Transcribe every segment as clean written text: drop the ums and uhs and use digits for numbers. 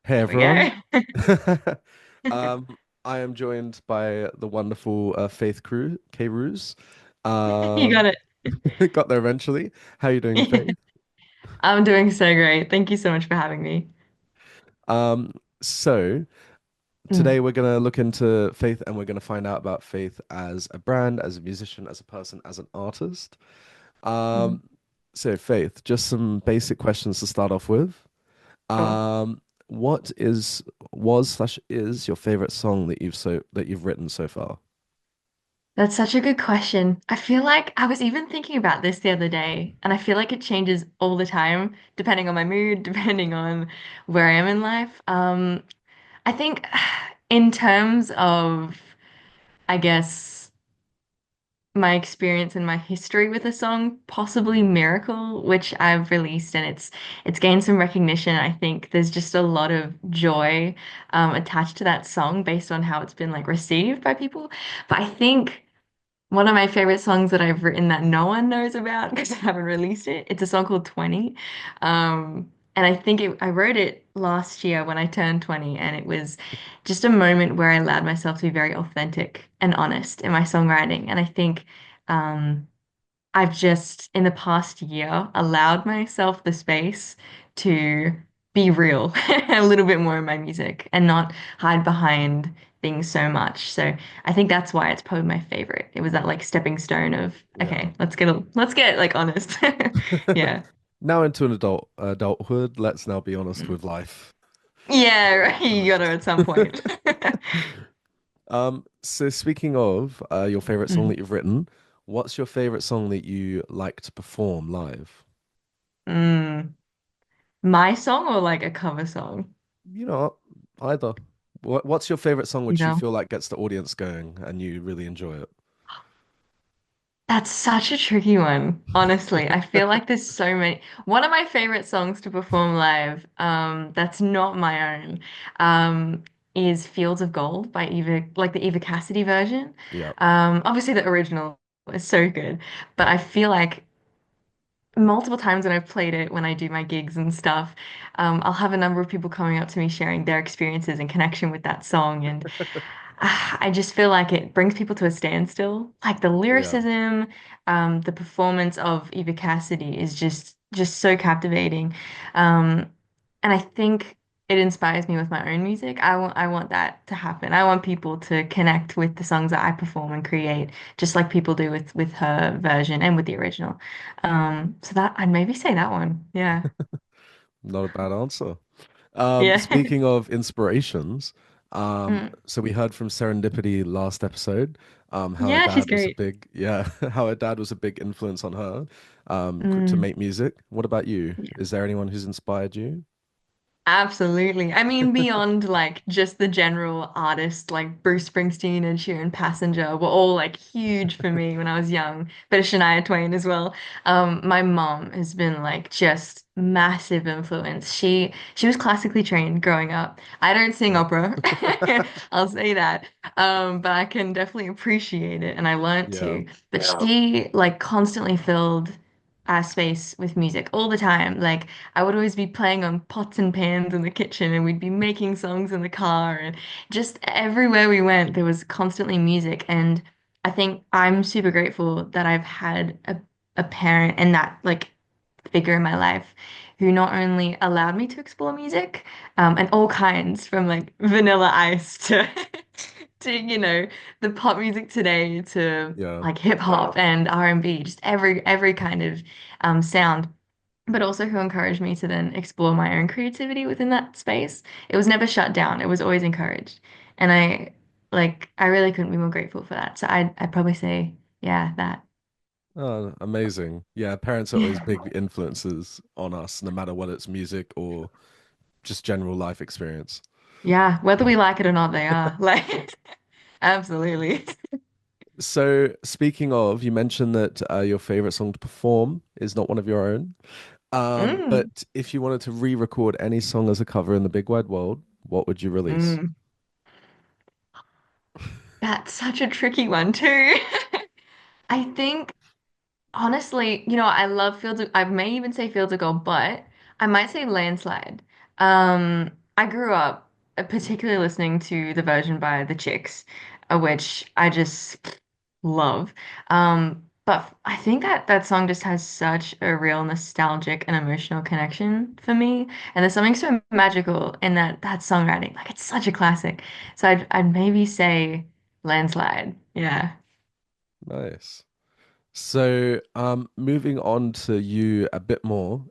Hey There we go. everyone. Um, I am joined by the wonderful Faith Crew, Kayrooz. You got it. Got there eventually. How you doing, Faith? I'm doing so great. Thank you so much for having me. So today Mm, we're gonna look into Faith and we're gonna find out about Faith as a brand, as a musician, as a person, as an artist. mm. Um, so Faith, just some basic questions to start off with. Sure. What was/is your favorite song that you've written so far? That's such a good question. I feel like I was even thinking about this the other day, and I feel like it changes all the time, depending on my mood, depending on where I am in life. I think in terms of, I guess, my experience and my history with a song, possibly Miracle, which I've released and it's gained some recognition. I think there's just a lot of joy attached to that song based on how it's been like received by people. But I think one of my favorite songs that I've written that no one knows about because I haven't released it, it's a song called 20. And I think I wrote it last year when I turned 20, and it was just a moment where I allowed myself to be very authentic and honest in my songwriting. And I think um, I've just, in the past year, allowed myself the space to be real a little bit more in my music and not hide behind things so much. So I think that's why it's probably my favorite. It was that like stepping stone of, Yeah. okay, let's get like honest. Yeah. Now into an adulthood, let's now be honest Mm. with life. Yeah, right. That You makes gotta at some point. sense. So speaking of your favorite song Mm. that you've written, what's your favorite song that you like to perform live? Mm. My song or like a cover song, You know, either. What's your favorite song you which you know? feel like gets the audience going and you really enjoy it? That's such a tricky one, honestly. I feel like there's so many. One of my favorite songs to perform live, that's not my own, um, is Fields of Gold by Eva, like the Eva Cassidy version. Yeah. Obviously the original is so good, but I feel like multiple times when I've played it when I do my gigs and stuff, I'll have a number of people coming up to me sharing their experiences and connection with that song, and I just feel like it brings people to a standstill. Like the Yeah. lyricism, the performance of Eva Cassidy is just so captivating. Um, and I think it inspires me with my own music. I want that to happen. I want people to connect with the songs that I perform and create, just like people do with her version and with the original. So that I'd maybe say that one. Yeah. Not a bad answer. Yeah. Speaking of inspirations, Mm. so we heard from Serendipity last episode, how her Yeah, she's dad was a great. big, yeah, how her dad was a big influence on her, to Mm. make music. What about you? Is there anyone who's inspired you? Absolutely. I mean, beyond like just the general artist, like Bruce Springsteen and Sheeran Passenger were all like huge for me when I was young, but Shania Twain as well. My mom has been like just massive influence. She was classically trained growing up. I don't sing Yeah. opera, I'll say that. But I can definitely appreciate it, and I learned Yeah. to. But she like constantly filled our space with music all the time. Like I would always be playing on pots and pans in the kitchen, and we'd be making songs in the car, and just everywhere we went, there was constantly music. And I think I'm super grateful that I've had a parent and that like figure in my life who not only allowed me to explore music, and all kinds from like Vanilla Ice to to the pop music today to Yeah. like hip hop and R&B, just every kind of sound, but also who encouraged me to then explore my own creativity within that space. It was never shut down. It was always encouraged. And I really couldn't be more grateful for that. So I'd probably say, yeah, that. Oh, amazing. Yeah, parents are always Yeah. big influences on us, no matter whether it's music or just general life experience. Yeah, whether we like it or not, they are. Like, absolutely. So, speaking of, you mentioned that your favorite song to perform is not one of your own. Mm, But if you wanted to re-record any song as a cover in the big wide world, what would you release? mm. That's such a tricky one too. I think honestly, I love Fields of, I may even say Fields of Gold, but I might say Landslide. Um, I grew up particularly listening to the version by the Chicks, which I just love. But I think that that song just has such a real nostalgic and emotional connection for me. And there's something so magical in that songwriting. Like it's such a classic. So I'd maybe say Landslide. Yeah. Nice. So, moving on to you a bit more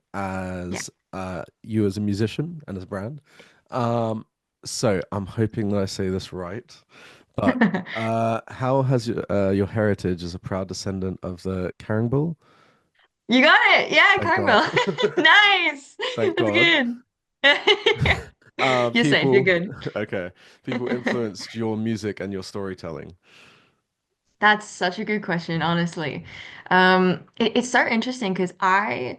Yeah. as you as a musician and as a brand. Um, so I'm hoping that I say this right, but how has your heritage as a proud descendant of the Caringbul? You got it. Yeah, Thank God. Carmel. Nice. Thank That's God. good. You're safe. You're People, good. okay, people influenced your music and your storytelling. That's such a good question, honestly. It's so interesting because I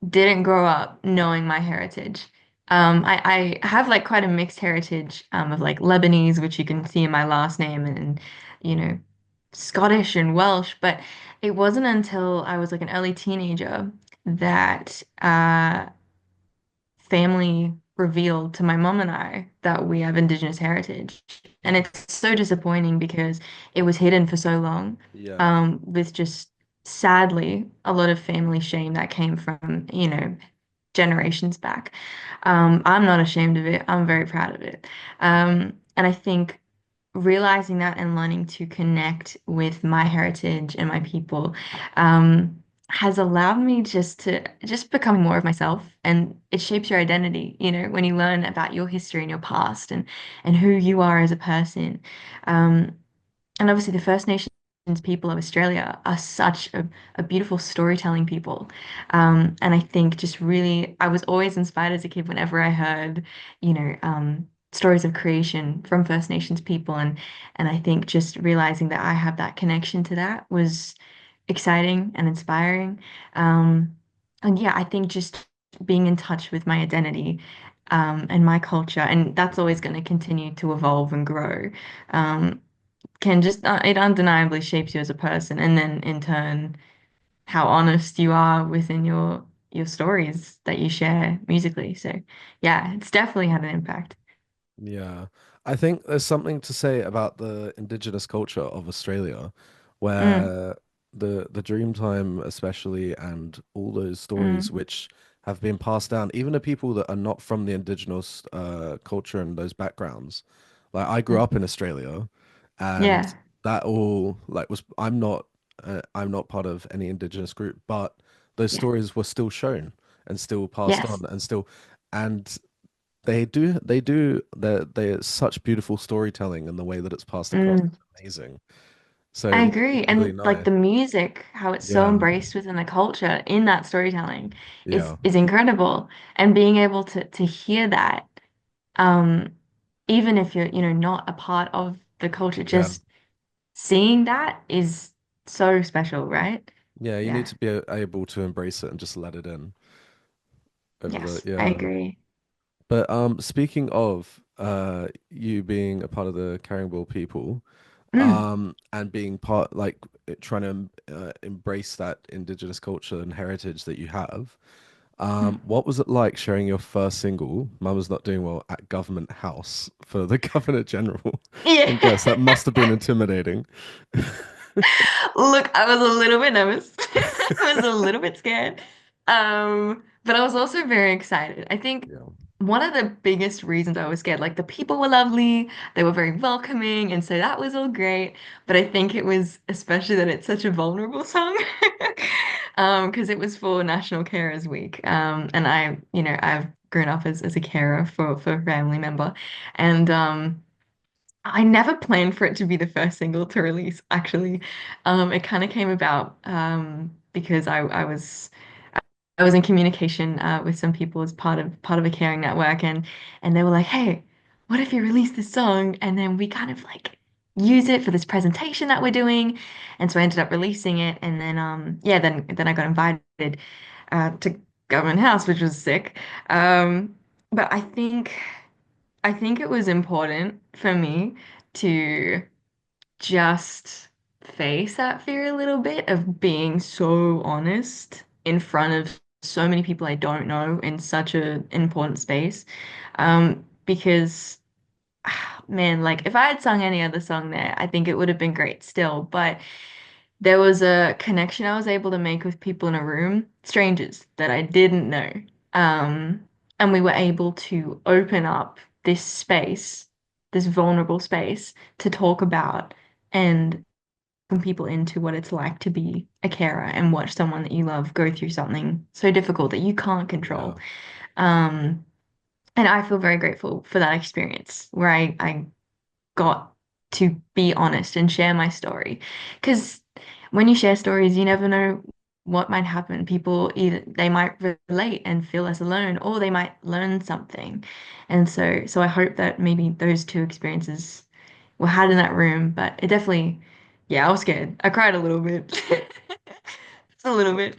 didn't grow up knowing my heritage. I have like quite a mixed heritage of like Lebanese, which you can see in my last name, and you know, Scottish and Welsh. But it wasn't until I was like an early teenager that family revealed to my mom and I that we have Indigenous heritage. And it's so disappointing because it was hidden for so long, Yeah, with just sadly a lot of family shame that came from, generations back. I'm not ashamed of it. I'm very proud of it. And I think realizing that and learning to connect with my heritage and my people, has allowed me just become more of myself, and it shapes your identity, when you learn about your history and your past and who you are as a person. Um, and obviously, the First Nations people of Australia are such a beautiful storytelling people. And I think just really, I was always inspired as a kid whenever I heard, stories of creation from First Nations people. And I think just realizing that I have that connection to that was exciting and inspiring. And yeah, I think just being in touch with my identity, and my culture, and that's always going to continue to evolve and grow. Um, can just it undeniably shapes you as a person, and then in turn how honest you are within your stories that you share musically. So yeah, it's definitely had an impact. yeah. I think there's something to say about the indigenous culture of Australia, Mm, where the Dreamtime especially and all those stories mm, which have been passed down, even to people that are not from the indigenous culture and those backgrounds. Like I grew mm. up in Australia, and Yeah, that all like was I'm not part of any indigenous group, but those yeah, stories were still shown and still passed yes. on and still and they're such beautiful storytelling and the way that it's passed across Mm. is amazing. I So agree. it's really And like nice. the music, how it's so Yeah, embraced within the culture in that storytelling is yeah, is incredible. And being able to hear that, um, even if you're, not a part of the culture, yeah, just seeing that is so special, right? yeah. You need Yeah. to be able to embrace it and just let it in over the Yes, I yeah. agree. But speaking of you being a part of the Caringball people, Mm, and being part like trying to embrace that indigenous culture and heritage that you have. mm. What was it like sharing your first single, Mama's Not Doing Well, at Government House for the Governor General? Yeah. And guess that must have been intimidating. Look, I was a little bit nervous. I was a little bit scared. But I was also very excited. I think Yeah. one of the biggest reasons I was scared, like the people were lovely, they were very welcoming, and so that was all great. But I think it was especially that it's such a vulnerable song. Because it was for National Carers Week. And I've grown up as a carer for a family member. And I never planned for it to be the first single to release, actually. It kind of came about because I was in communication with some people as part of a caring network, and they were like, "Hey, what if you release this song and then we kind of like use it for this presentation that we're doing?" And so I ended up releasing it, and then yeah, then I got invited to Government House, which was sick. But I think it was important for me to just face that fear a little bit of being so honest in front of so many people I don't know in such an important space. because man, like if I had sung any other song there, I think it would have been great still. But there was a connection I was able to make with people in a room, strangers that I didn't know. Um, and we were able to open up this space, this vulnerable space to talk about and bring people into what it's like to be a carer and watch someone that you love go through something so difficult that you can't control. Yeah. Um, and I feel very grateful for that experience where I got to be honest and share my story. Because when you share stories, you never know what might happen. People either they might relate and feel less alone, or they might learn something. And so I hope that maybe those two experiences were had in that room. But it definitely, yeah, I was scared. I cried a little bit, just a little bit.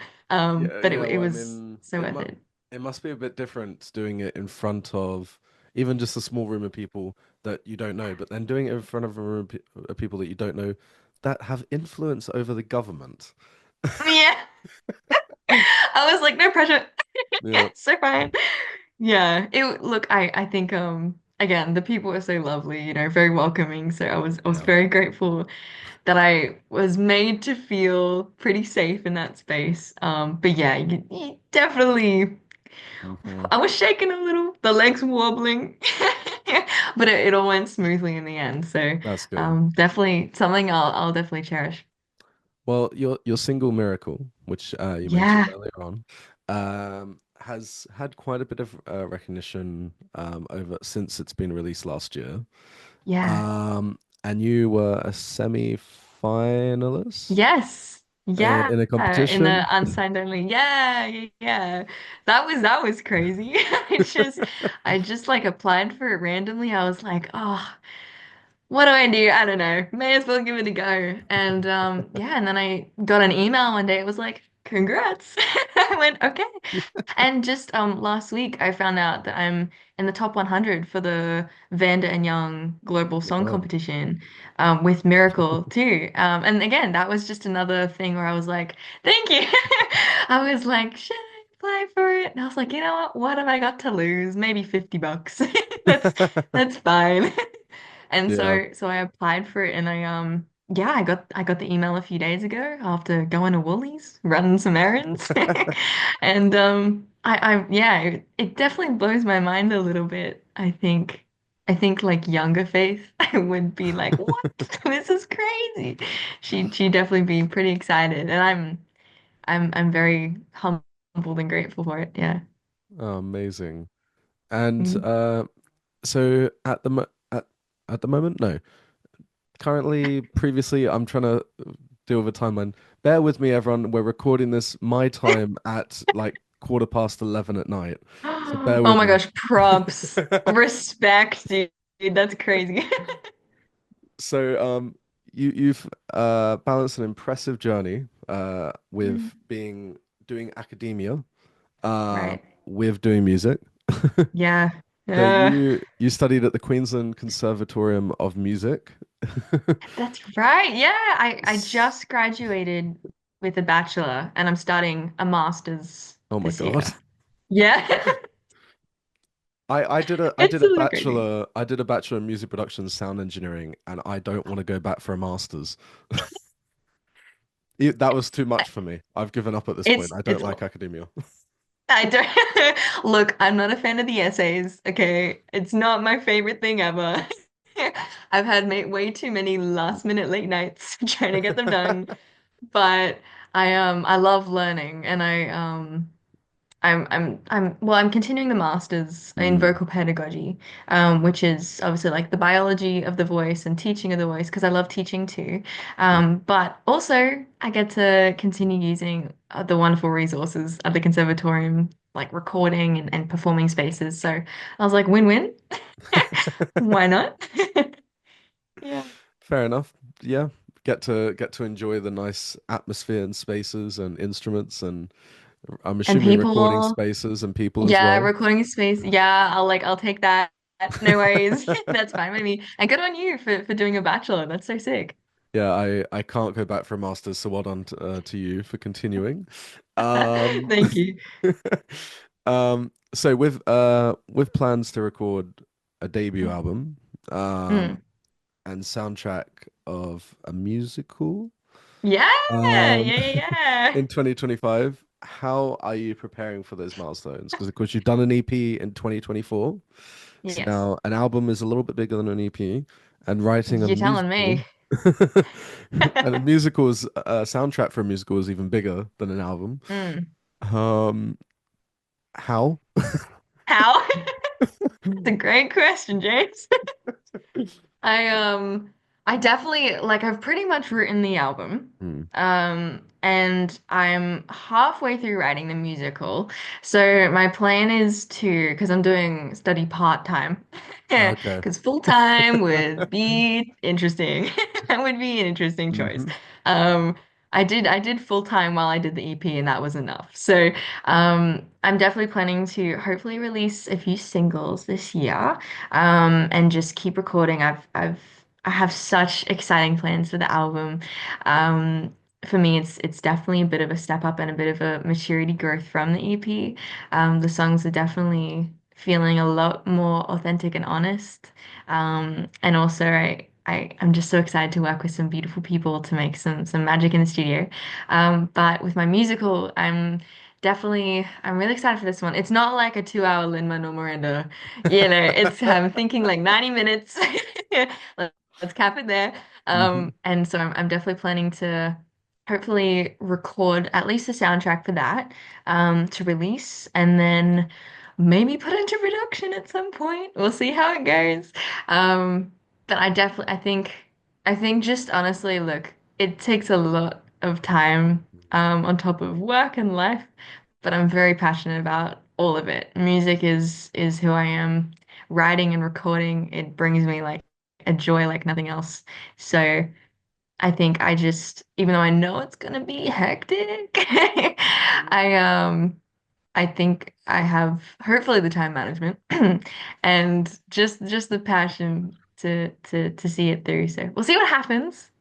Yeah, But yeah. it Well, I was mean, so worth it. it must be a bit different doing it in front of even just a small room of people that you don't know, but then doing it in front of a room of people that you don't know that have influence over the government. Yeah, I was like, no pressure. Yeah, So fine. Yeah, it look I think again the people were so lovely, very welcoming. So I was yeah. very grateful that I was made to feel pretty safe in that space. But yeah, you definitely Hmm. I was shaking a little, the legs wobbling. But it all went smoothly in the end. So That's good. definitely something I'll definitely cherish. Well, your single Miracle, which you mentioned Yeah, earlier on, has had quite a bit of recognition over since it's been released last year. yeah. And you were a semi-finalist Yes. Yeah. in a In the competition. unsigned only. Yeah, yeah, yeah. That was crazy. I just like applied for it randomly. I was like, oh, what do I do? I don't know. May as well give it a go. And yeah, and then I got an email one day. It was like, congrats. I went, okay. And just last week I found out that I'm in the top 100 for the Vanda and Young Global Oh my Song God. Competition with Miracle too. And again, that was just another thing where I was like, thank you. I was like, should I apply for it? And I was like, you know what? What have I got to lose? Maybe $50. That's fine. And Yeah. so I applied for it and yeah, I got the email a few days ago after going to Woolies, running some errands. And I yeah, it definitely blows my mind a little bit. I think like younger Faith I would be like, "What? This is crazy." She'd definitely be pretty excited, and I'm very humbled and grateful for it. Yeah. Oh, amazing. And Mm. so at the moment, no. Currently, previously, I'm trying to deal with a timeline. Bear with me, everyone. We're recording this my time at like 11:15 at night. So bear Oh with my me. gosh, props. Respect, dude. That's crazy. So you've balanced an impressive journey with Mm. being doing academia Right. with doing music. Yeah. So Yeah. you studied at the Queensland Conservatorium of Music. That's right. Yeah. I S- just graduated with a bachelor and I'm starting a master's Oh my this God. year. Yeah. I did a It's a little crazy. I did a bachelor in music production and sound engineering, and I don't want to go back for a master's. That was too much for me. I've given up at this point. I don't It's like academia. I don't look, I'm not a fan of the essays, okay? It's not my favorite thing ever. I've had way too many last minute late nights trying to get them done. But I love learning and I'm continuing the masters in Mm, vocal pedagogy, which is obviously like the biology of the voice and teaching of the voice because I love teaching too. yeah. But also I get to continue using the wonderful resources at the conservatorium, like recording and performing spaces. So I was like, win-win. Why not? Yeah. Fair enough. Yeah. Get to enjoy the nice atmosphere and spaces and instruments and I'm And assuming recording people, spaces and people as yeah, well. recording space. Yeah, I'll take that. No worries. That's fine with me. And good on you for doing a bachelor. That's so sick. Yeah, I can't go back for a master's, so well done to you for continuing. Um, Thank you. so with plans to record a debut album, um, Mm. and soundtrack of a musical, Yeah, yeah, um, yeah, in 2025. How are you preparing for those milestones? Because of course you've done an EP in 2024. yeah. So Yes. now an album is a little bit bigger than an EP, and writing a You're telling musical, me. and a musical is a soundtrack for a musical is even bigger than an album. Mm. Um, how? How? That's a great question, James. I I definitely like I've pretty much written the album. Hmm. And I'm halfway through writing the musical. So my plan is to, because I'm doing study part-time. Yeah, Okay. because full-time would be interesting. That would be an interesting choice. Hmm. Um I did full-time while I did the EP and that was enough. So I'm definitely planning to hopefully release a few singles this year. And just keep recording. I have such exciting plans for the album. For me, it's definitely a bit of a step up and a bit of a maturity growth from the EP. The songs are definitely feeling a lot more authentic and honest. And also, I'm just so excited to work with some beautiful people to make some magic in the studio. But with my musical, I'm really excited for this one. It's not like a 2 hour Lin-Manuel Miranda, it's I'm thinking like 90 minutes. Let- Let's cap it there. Hmm. And so I'm definitely planning to hopefully record at least a soundtrack for that, to release and then maybe put into production at some point. We'll see how it goes. But I think just honestly, look, it takes a lot of time on top of work and life, but I'm very passionate about all of it. Music is who I am. Writing and recording, it brings me like a joy like nothing else. So I think I just, even though I know it's gonna be hectic, I think I have hopefully the time management and just the passion to see it through. So we'll see what happens.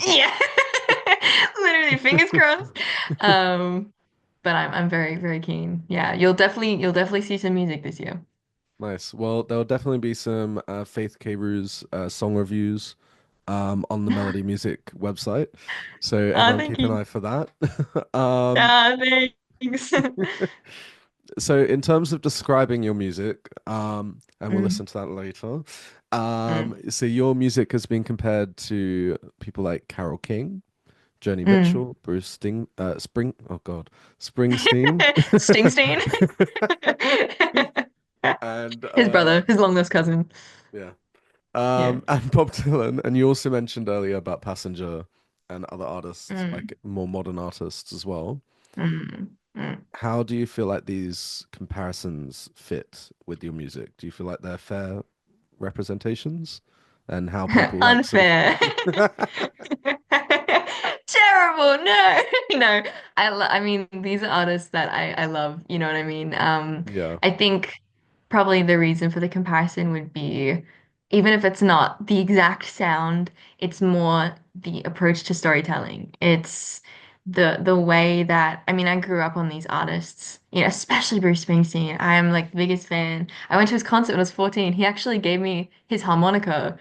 Yeah. Literally fingers crossed. Um, but I'm very, very keen. Yeah, you'll definitely see some music this year. Nice. Well, there'll definitely be some Faith Kayrooz song reviews on the Melody Music website. So everyone Thank keep an you. eye for that. Um, Thanks. so in terms of describing your music, and we'll Mm, listen to that later. mm, So your music has been compared to people like Carole King, Joni mm. Mitchell, Springsteen, Stingstein. and His brother, his long lost cousin. yeah, Yeah. and Bob Dylan. And you also mentioned earlier about Passenger and other artists, Mm, like more modern artists as well. mm, mm. How do you feel like these comparisons fit with your music? Do you feel like they're fair representations and how people like sort Unfair. of Terrible. No, no. I mean, these are artists that I love. You know what I mean? yeah, I think probably the reason for the comparison would be, even if it's not the exact sound, it's more the approach to storytelling. It's the way that, I mean, I grew up on these artists, especially Bruce Springsteen. I am like the biggest fan. I went to his concert when I was 14. He actually gave me his harmonica.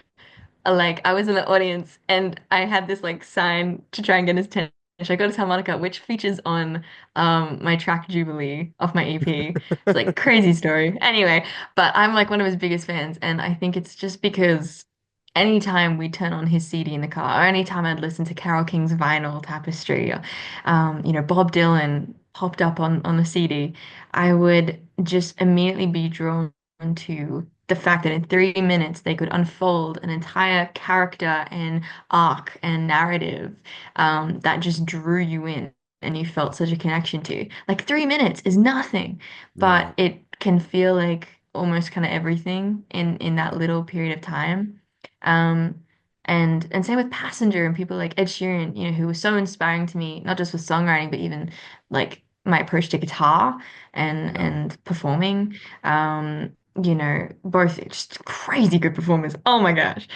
Like I was in the audience and I had this like sign to try and get his attention. I got his harmonica, which features on my track Jubilee off my EP. It's like crazy story. Anyway, but I'm like one of his biggest fans, and I think it's just because anytime we turn on his CD in the car, or anytime I'd listen to Carole King's vinyl Tapestry, or Bob Dylan popped up on the CD, I would just immediately be drawn to the fact that in 3 minutes they could unfold an entire character and arc and narrative, that just drew you in and you felt such a connection to. Like 3 minutes is nothing, yeah, but it can feel like almost kind of everything in that little period of time. Um, and same with Passenger and people like Ed Sheeran, who was so inspiring to me, not just with songwriting, but even like my approach to guitar and yeah, and performing. Both just crazy good performers. Oh my gosh.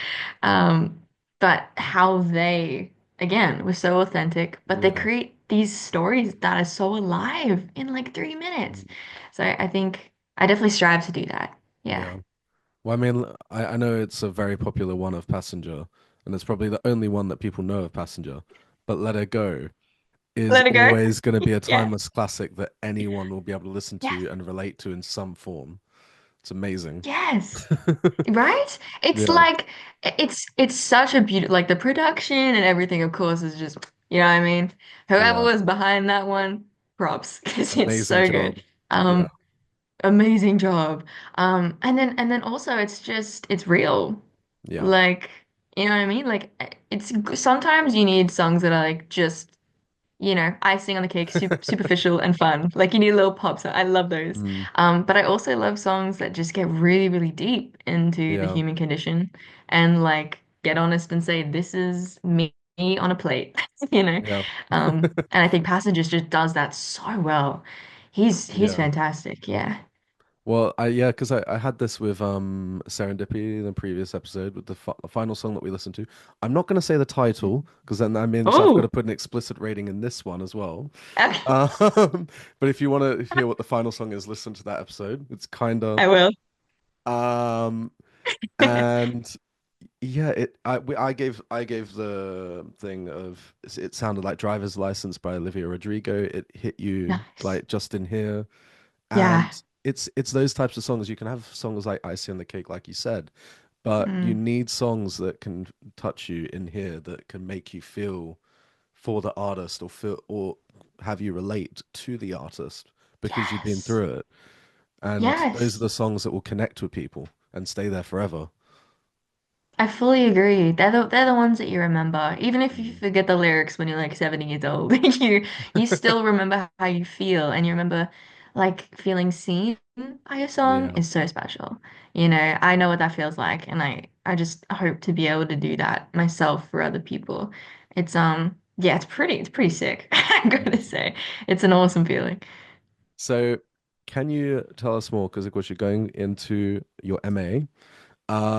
But how they, again, were so authentic, but they yeah. create these stories that are so alive in like 3 minutes. So I think I definitely strive to do that. Yeah. Yeah. Well, I mean, I know it's a very popular one of Passenger, and it's probably the only one that people know of Passenger. But Let It Go is Let it go. always going to be a Yeah. timeless classic that anyone will be able to listen Yes. to and relate to in some form. It's amazing. Yes. Right? It's Yeah, like it's such a beauty like the production and everything of course is just you know what I mean? Whoever yeah. was behind that one, props because it's Amazing so good. job. Yeah, Um amazing job. And then also it's just it's real. yeah. Like you know what I mean? Like it's sometimes you need songs that are like just icing on the cake, superficial and fun. Like you need a little pop. So I love those. Mm, But I also love songs that just get really, really deep into the yeah, human condition and like get honest and say, this is me on a plate, you know? yeah, And I think Passengers just does that so well. He's yeah. fantastic. Yeah. Well, yeah, because I had this with Serendipity in the previous episode with the fi final song that we listened to. I'm not going to say the title because then that means I've got Oh, to put an explicit rating in this one as well. okay. Um, but if you want to hear what the final song is, listen to that episode. It's kind of I will. um, and yeah, I gave the thing of it sounded like Driver's License by Olivia Rodrigo. It hit you Nice. like just in here. Yeah. And it's those types of songs. You can have songs like Icing on the Cake, like you said, but you Mm. need songs that can touch you in here, that can make you feel for the artist or feel or have you relate to the artist because you've been Yes. through it. And those are Yes. the songs that will connect with people and stay there forever. I fully agree. They're the ones that you remember. Even if you Mm. forget the lyrics when you're like 70 years old, you still remember how you feel and you remember like feeling seen by a song Yeah. is so special. I know what that feels like and I just hope to be able to do that myself for other people. Yeah, it's pretty sick. I gotta Mm. say. It's an awesome feeling. So, can you tell us more? Because of course you're going into your MA.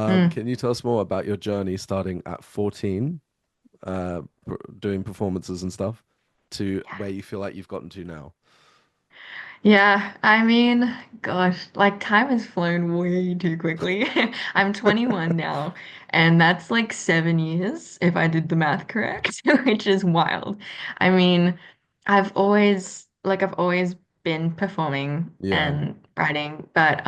Mm, Can you tell us more about your journey starting at 14 doing performances and stuff to yeah. where you feel like you've gotten to now. Yeah, I mean, gosh, like time has flown way too quickly. I'm 21 now, and that's like 7 years if I did the math correct, which is wild. I mean, I've always been performing Yeah. and writing, but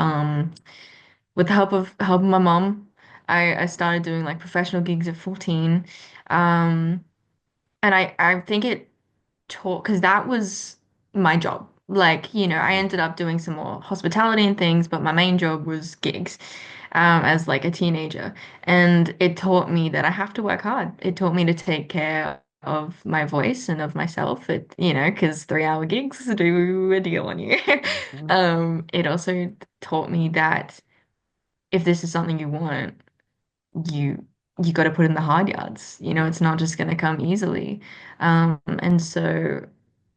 with the help of my mom, I started doing like professional gigs at 14. Um, and I think it taught because that was my job. Like, I Mm. ended up doing some more hospitality and things, but my main job was gigs, as like a teenager. And it taught me that I have to work hard. It taught me to take care of my voice and of myself. Because 3-hour gigs do a deal on you. Mhm. It also taught me that if this is something you want, you you got to put in the hard yards. Yeah. It's not just going to come easily. And so,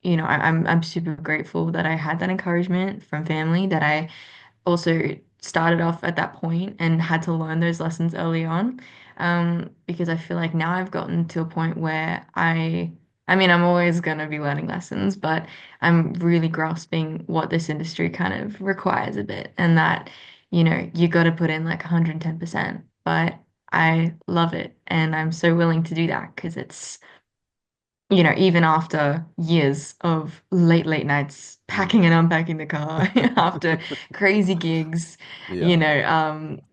I'm super grateful that I had that encouragement from family, that I also started off at that point and had to learn those lessons early on. Because I feel like now I've gotten to a point where I mean, I'm always going to be learning lessons, but I'm really grasping what this industry kind of requires a bit, and that, you got to put in like 110%. But I love it, and I'm so willing to do that because it's even after years of late, late nights Mm. packing and unpacking the car, after crazy gigs, Yeah.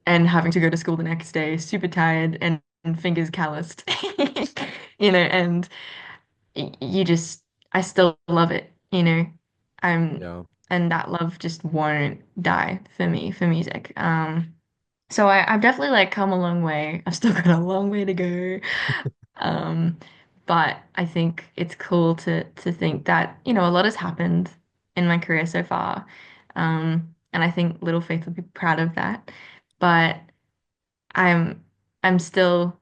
and having to go to school the next day, super tired and fingers calloused, and I still love it, I'm, Yeah. and that love just won't die for me, for music. So I've definitely like come a long way. I've still got a long way to go. Um, but I think it's cool to think that, a lot has happened in my career so far. And I think Little Faith will be proud of that. But I'm I'm still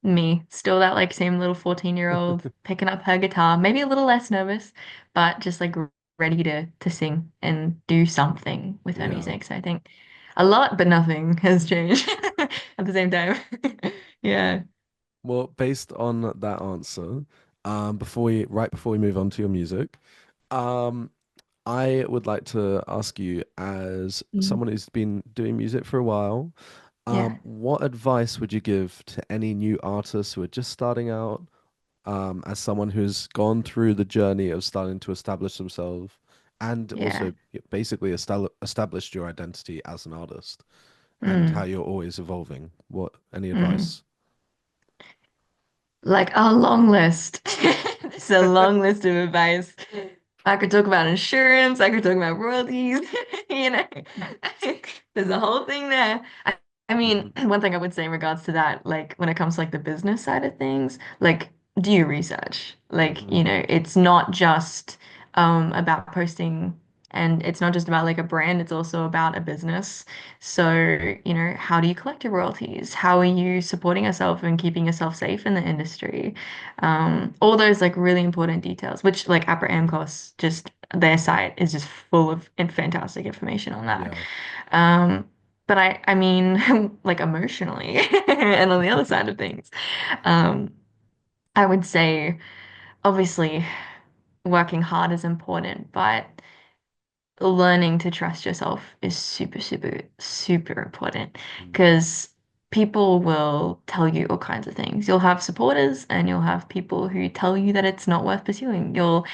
me, still that like same little 14-year-old picking up her guitar, maybe a little less nervous, but just like ready to sing and do something with her Yeah. music. So I think a lot, but nothing has changed at the same time. Yeah. Well, based on that answer, right before we move on to your music, um, I would like to ask you, as Mm. someone who's been doing music for a while, Yeah, what advice would you give to any new artists who are just starting out, as someone who's gone through the journey of starting to establish themselves and yeah. also basically established your identity as an artist and how Mm. you're always evolving? What, any Mm. advice? Like a long list. It's a long list of advice. I could talk about insurance. I could talk about royalties. You know, there's a whole thing there. I mean, Hmm. one thing I would say in regards to that, like when it comes to like the business side of things, like do your research. Like, Hmm. it's not just about posting and it's not just about like a brand, it's also about a business. So, how do you collect your royalties? How are you supporting yourself and keeping yourself safe in the industry? All those like really important details, which like Apra Amcos, just their site is just full of fantastic information on that. Yeah. Um, but I mean, like emotionally, and on the other side of things, um, I would say obviously working hard is important, but learning to trust yourself is super, super, super important Mm. because people will tell you all kinds of things. You'll have supporters and you'll have people who tell you that it's not worth pursuing. You'll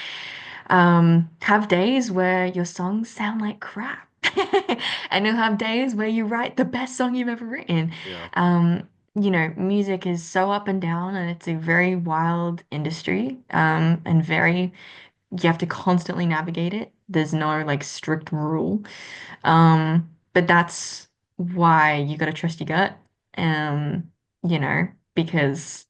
have days where your songs sound like crap. And you'll have days where you write the best song you've ever written. Yeah. Music is so up and down and it's a very wild industry, and very you have to constantly navigate it. There's no like strict rule. But that's why you got to trust your gut. Because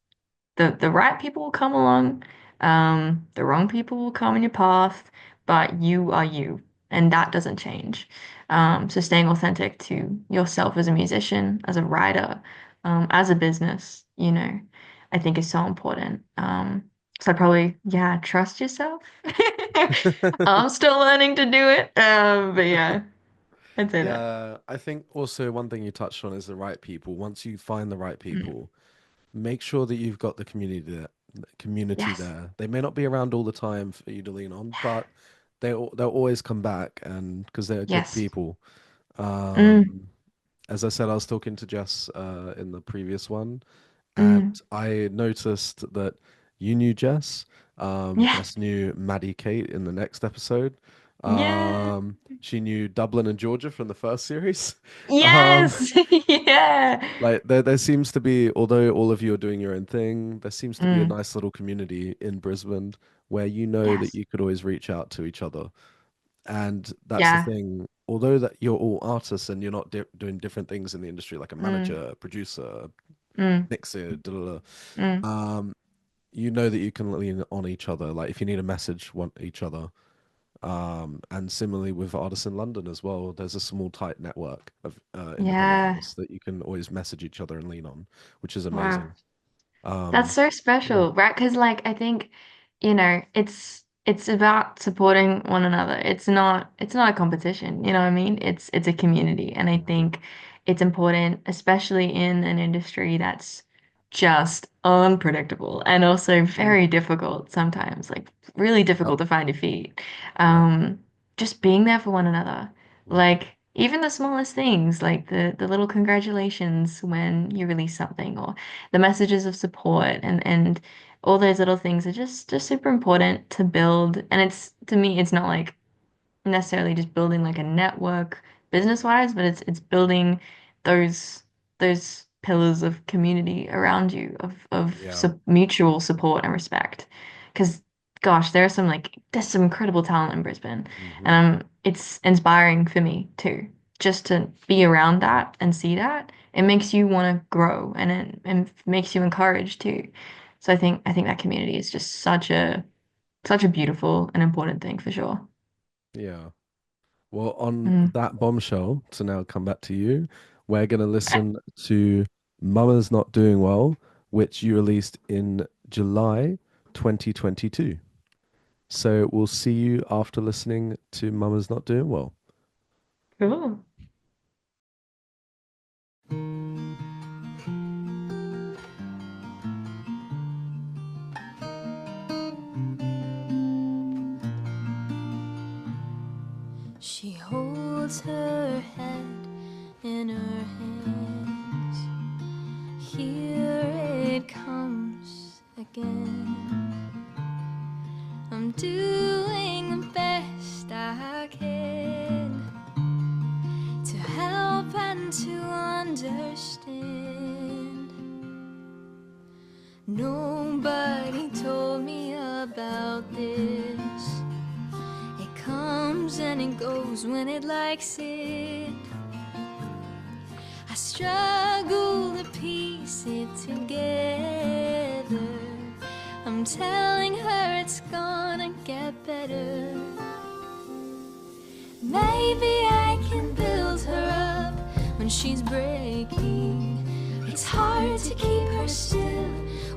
the right people will come along, the wrong people will come in your path, but you are you, and that doesn't change. So staying authentic to yourself as a musician, as a writer, as a business, I think is so important. So probably, yeah, trust yourself. I'm still learning to do it, but yeah, I'd say that. Yeah, I think also one thing you touched on is the right people. Once you find the right Mm. people, make sure that you've got the community Yes, there. They may not be around all the time for you to lean on, yeah, but they'll always come back, and because they're good yes, people. mm, Um, as I said, I was talking to Jess in the previous one, and mm, I noticed that you knew Jess. yeah, Jess knew Maddie Kate in the next episode. yeah. She knew Dublin and Georgia from the first series. Um, Yes. Yeah. like there seems to be, although all of you are doing your own thing, there seems to be a Mm, nice little community in Brisbane where you know that yes. you could always reach out to each other. And that's the Yeah. thing. Although that you're all artists and you're not doing different things in the industry, like a Mm, manager, a producer, mm, mixer, da, da, mm. da, you know that you can lean on each other. Like if you need a message, want each other. And similarly with artists in London as well, there's a small tight network of independent Yeah. artists that you can always message each other and lean on, which is Wow. amazing. That's Um, so yeah, special, right? Because like I think, it's about supporting one another. It's not a competition, you know what I mean? It's a community. And I hmm, think it's important, especially in an industry that's just unpredictable and also hmm, very difficult sometimes, like really yep, difficult to find your feet. yep, Um, just being there for one another. hmm, Like even the smallest things, like the little congratulations when you release something or the messages of support and all those little things are just super important to build. And it's to me, it's not like necessarily just building like a network business wise, but it's building those those pillars of community around you of yeah, mutual support and respect. Because gosh, there's some incredible talent in Brisbane, hmm, and it's inspiring for me too. Just to be around that and see that, it makes you want to grow and makes you encouraged too. So I think that community is just such a beautiful and important thing for sure. yeah. Well, on Mm. that bombshell, to now come back to you, we're gonna listen to Mama's Not Doing Well, which you released in July 2022. So we'll see you after listening to Mama's Not Doing Well. Cool. She holds her head in her hands. Here it comes again. I'm doing the best I can to help and to understand. Nobody told me about this. It comes and it goes when it likes it. I struggle to piece it together. I'm telling her it's gonna get better. Maybe I can build her up when she's breaking. It's hard to keep her still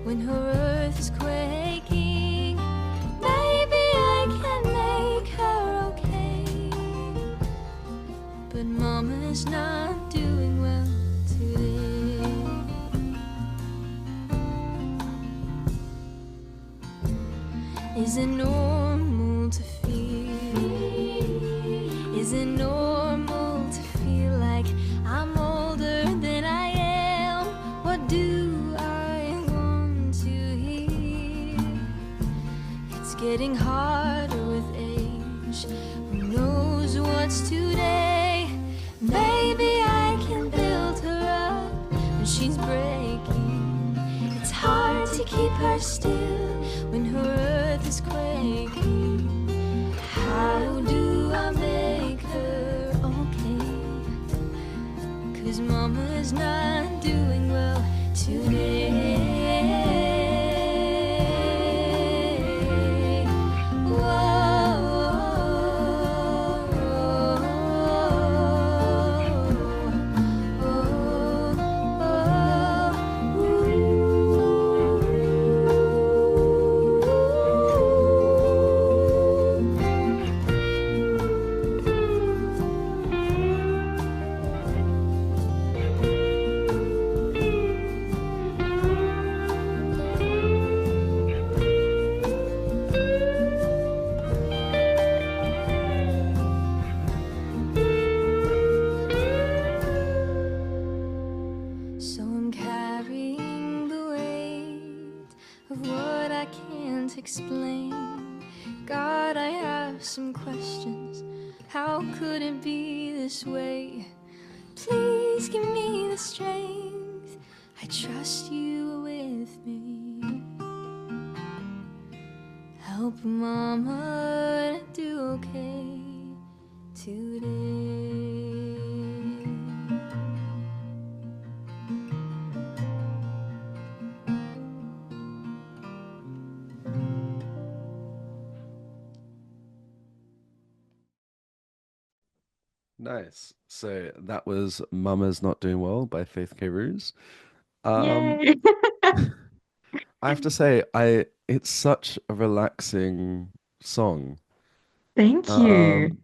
when her earth is quaking. Maybe I can make her okay, but Mama's not doing well today. Is it normal to feel? Is it normal to feel like I'm older than I am? What do I want to hear? It's getting harder with age. Who knows what's today? Maybe I can build her up when she's breaking. It's hard to keep her still when her earth is quaking. How do I make her okay? 'Cause Mama's not doing well today. So I'm carrying the weight of what I can't explain. God, I have some questions. How could it be this way? Please give me the strength. I trust you with me. Help Mama to do okay today. Nice. So that was Mama's Not Doing Well by Faith Kayrooz. Um, Yay. I have to say, I it's such a relaxing song. Thank Um, you.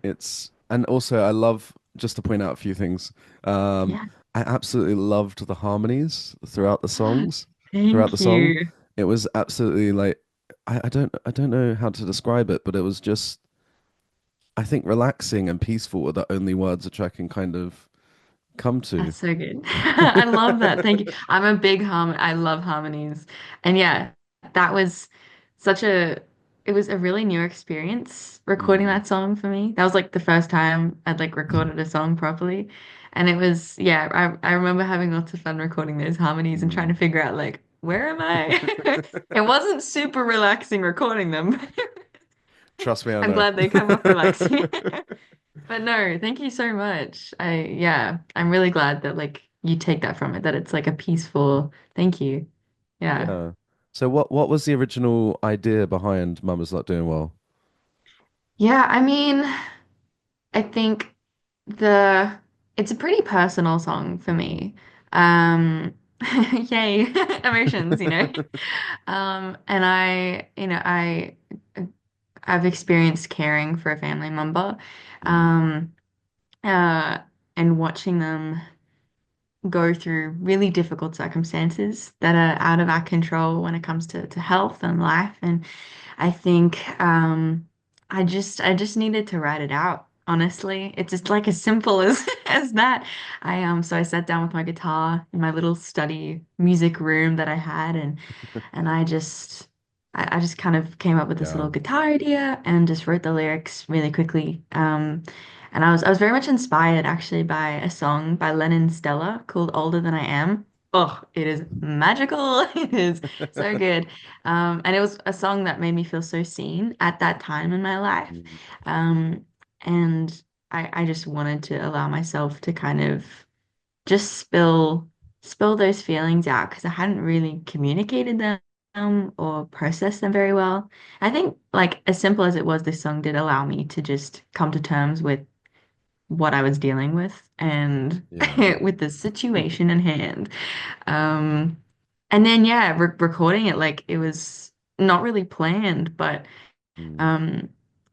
it's and also I love just to point out a few things. Um, Yeah. I absolutely loved the harmonies throughout the Thank song. you. It was absolutely like I don't know how to describe it, but it was just I think relaxing and peaceful are the only words that I can kind of come to. That's so good. I love that. Thank you. I'm a big I love harmonies. And yeah, that was such a it was a really new experience recording Mm. that song for me. That was like the first time I'd like recorded a song properly. And it was yeah, I remember having lots of fun recording those harmonies and trying Mm. to figure out like where am I? It wasn't super relaxing recording them. Trust me, I I'm know. glad they come off relaxing. But no, thank you so much. Yeah, I'm really glad that like you take that from it, that it's like a peaceful thank you. Yeah. Yeah. So what was the original idea behind Mama's Not Doing Well? Yeah, I mean, I think the it's a pretty personal song for me. Um yay, emotions, you know. And I've experienced caring for a family member. Mm. Um uh and watching them go through really difficult circumstances that are out of our control when it comes to health and life. And I think I just needed to write it out. honestly. It's just like as simple as as that. So I sat down with my guitar in my little study music room that I had, and I just kind of came up with this Yeah. little guitar idea and just wrote the lyrics really quickly. And I was very much inspired actually by a song by Lennon Stella called Older Than I Am. Oh, it is magical. It is so good. And it was a song that made me feel so seen at that time in my life. Mm. Um, and I just wanted to allow myself to kind of just spill those feelings out because I hadn't really communicated them or processed them very well. I think like as simple as it was, this song did allow me to just come to terms with what I was dealing with and Yeah. with the situation in hand. Um, and then yeah, recording it like it was not really planned, but Mm. um,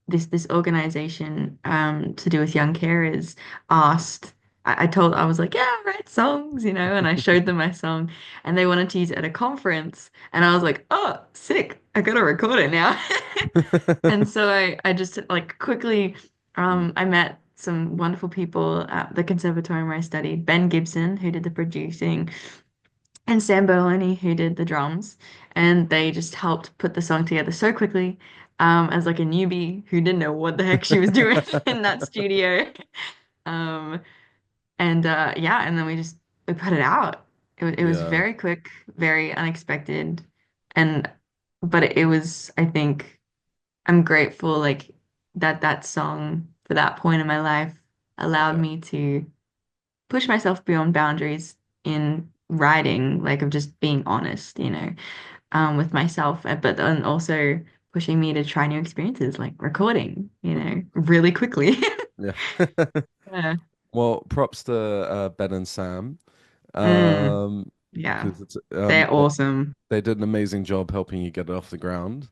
this organization to do with young carers asked. I was like, yeah, I write songs, you know, and I showed them my song, and they wanted to use it at a conference, and I was like, oh, sick, I gotta record it now. And so I just like quickly Mm. I met some wonderful people at the conservatorium where I studied, Ben Gibson, who did the producing, and Sam Berlini, who did the drums, and they just helped put the song together so quickly, as like a newbie who didn't know what the heck she was doing in that studio. Um, and yeah, and then we put it out. It was Yeah. very quick, very unexpected, and but it was, I think, I'm grateful like that that song for that point in my life allowed Yeah. me to push myself beyond boundaries in writing, like of just being honest, you know, with myself, but then also pushing me to try new experiences like recording, you know, really quickly. Yeah. Yeah. Well, props to Ben and Sam, Mm, um, yeah. because it's They're awesome. they did an amazing job helping you get it off the ground.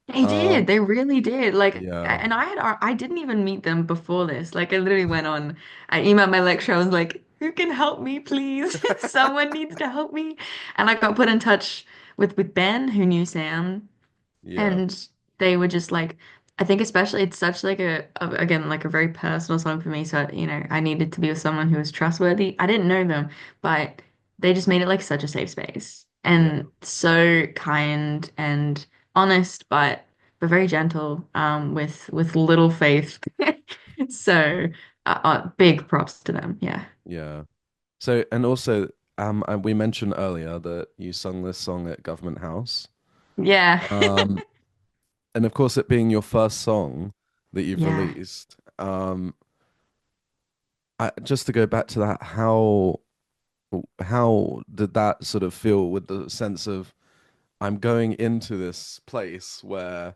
They did. Um, They really did. Like, yeah, and I didn't even meet them before this. Like, I literally went on, I emailed my lecturer. I was like, who can help me, please? Someone needs to help me. And I got put in touch with Ben, who knew Sam. yeah, And they were just like, I think especially it's such like again, like a very personal song for me. So, you know, I needed to be with someone who was trustworthy. I didn't know them, but they just made it like such a safe space yeah, and so kind and honest, but very gentle, with little faith. So, big props to them. Yeah. yeah. So, and also, and we mentioned earlier that you sung this song at Government House. Yeah. Um, and of course, it being your first song that you've Yeah. released, just to go back to that, how did that sort of feel with the sense of I'm going into this place where